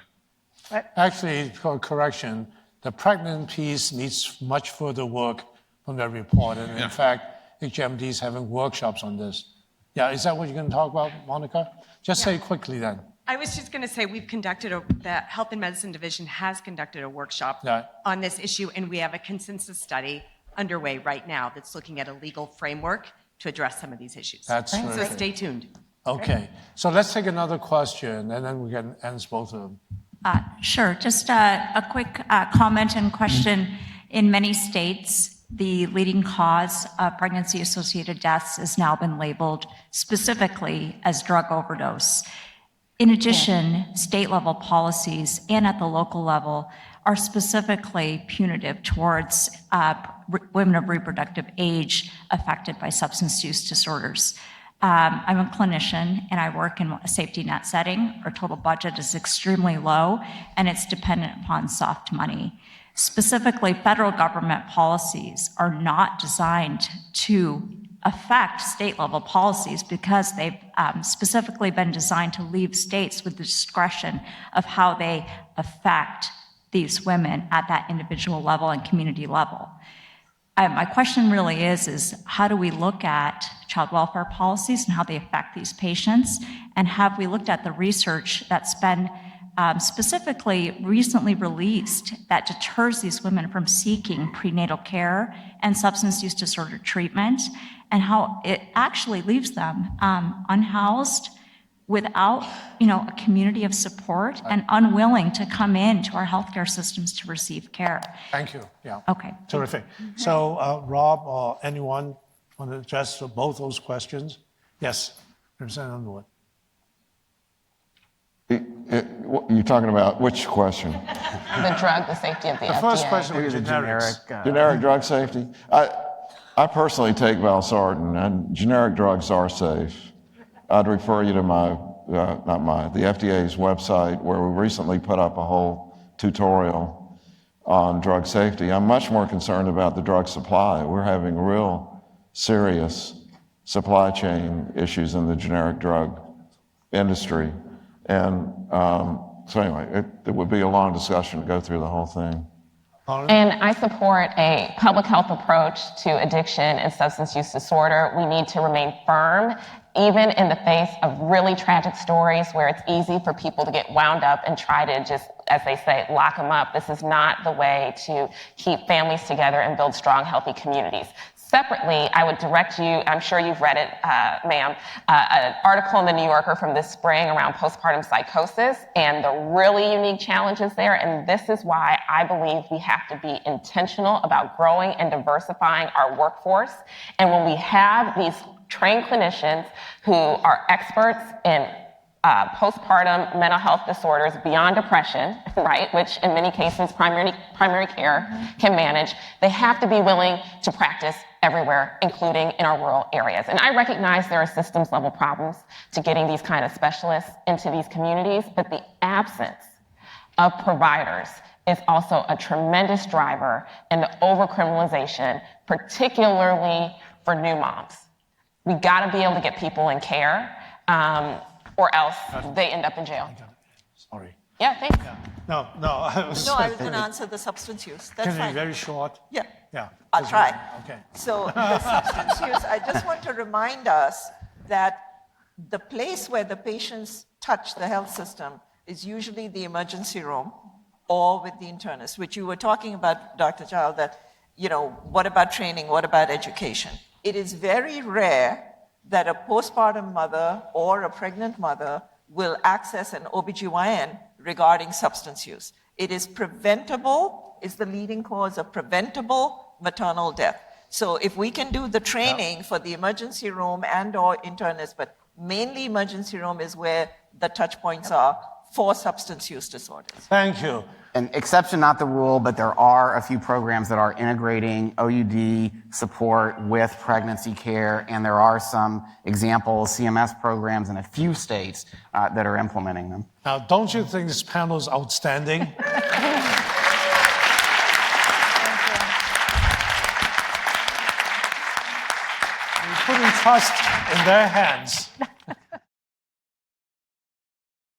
Actually, for correction, the pregnant piece needs much further work from that report. And in fact, HMD is having workshops on this. Yeah, is that what you're going to talk about, Monica? Just say quickly then. I was just going to say the Health and Medicine Division has conducted a workshop on this issue, and we have a consensus study underway right now that's looking at a legal framework to address some of these issues. That's so stay tuned. Okay, so let's take another question, and then we can answer both of them. Sure, just a quick comment and question. In many states, the leading cause of pregnancy-associated deaths has now been labeled specifically as drug overdose. In addition, state-level policies and at the local level are specifically punitive towards women of reproductive age affected by substance use disorders. I'm a clinician, and I work in a safety net setting. Our total budget is extremely low, and it's dependent upon soft money. Specifically, federal government policies are not designed to affect state level policies because they've specifically been designed to leave states with the discretion of how they affect these women at that individual level and community level. My question really is how do we look at child welfare policies and how they affect these patients? And have we looked at the research that's been specifically recently released that deters these women from seeking prenatal care and substance use disorder treatment, and how it actually leaves them unhoused without, a community of support and unwilling to come into our healthcare systems to receive care. Thank you. Yeah. Okay. Terrific. So, Rob or anyone want to address both those questions? Yes, Representative Underwood. You're talking about which question? The drug, the safety of the FDA. The first question was generic drug safety. I personally take valsartan, and generic drugs are safe. I'd refer you to the FDA's website, where we recently put up a whole tutorial on drug safety. I'm much more concerned about the drug supply. We're having real serious supply chain issues in the generic drug industry. And so anyway, it would be a long discussion to go through the whole thing. And I support a public health approach to addiction and substance use disorder. We need to remain firm, even in the face of really tragic stories where it's easy for people to get wound up and try to just, as they say, lock them up. This is not the way to keep families together and build strong, healthy communities. Separately, I would direct you, I'm sure you've read it, ma'am, an article in the New Yorker from this spring around postpartum psychosis and the really unique challenges there. And this is why I believe we have to be intentional about growing and diversifying our workforce. And when we have these trained clinicians who are experts in postpartum mental health disorders beyond depression, right, which in many cases primary care can manage, they have to be willing to practice everywhere, including in our rural areas. And I recognize there are systems level problems to getting these kind of specialists into these communities, but the absence of providers is also a tremendous driver in the overcriminalization, particularly for new moms. We gotta be able to get people in care, or else they end up in jail. Sorry. Yeah, thanks. No, I was going to answer the substance use. That's Can you fine. be very short? Yeah. Yeah. I'll try. Okay. So the substance use, I just want to remind us that the place where the patients touch the health system is usually the emergency room or with the internist, which you were talking about, Dr. Dzau, that, what about training? What about education? It is very rare that a postpartum mother or a pregnant mother will access an OBGYN regarding substance use. It is preventable, is the leading cause of preventable maternal death. So if we can do the training for the emergency room and or internist, but mainly emergency room is where the touch points are for substance use disorders. Thank you. An exception, not the rule, but there are a few programs that are integrating OUD support with pregnancy care, and there are some examples, CMS programs in a few states that are implementing them. Now, don't you think this panel is outstanding? We're putting trust in their hands.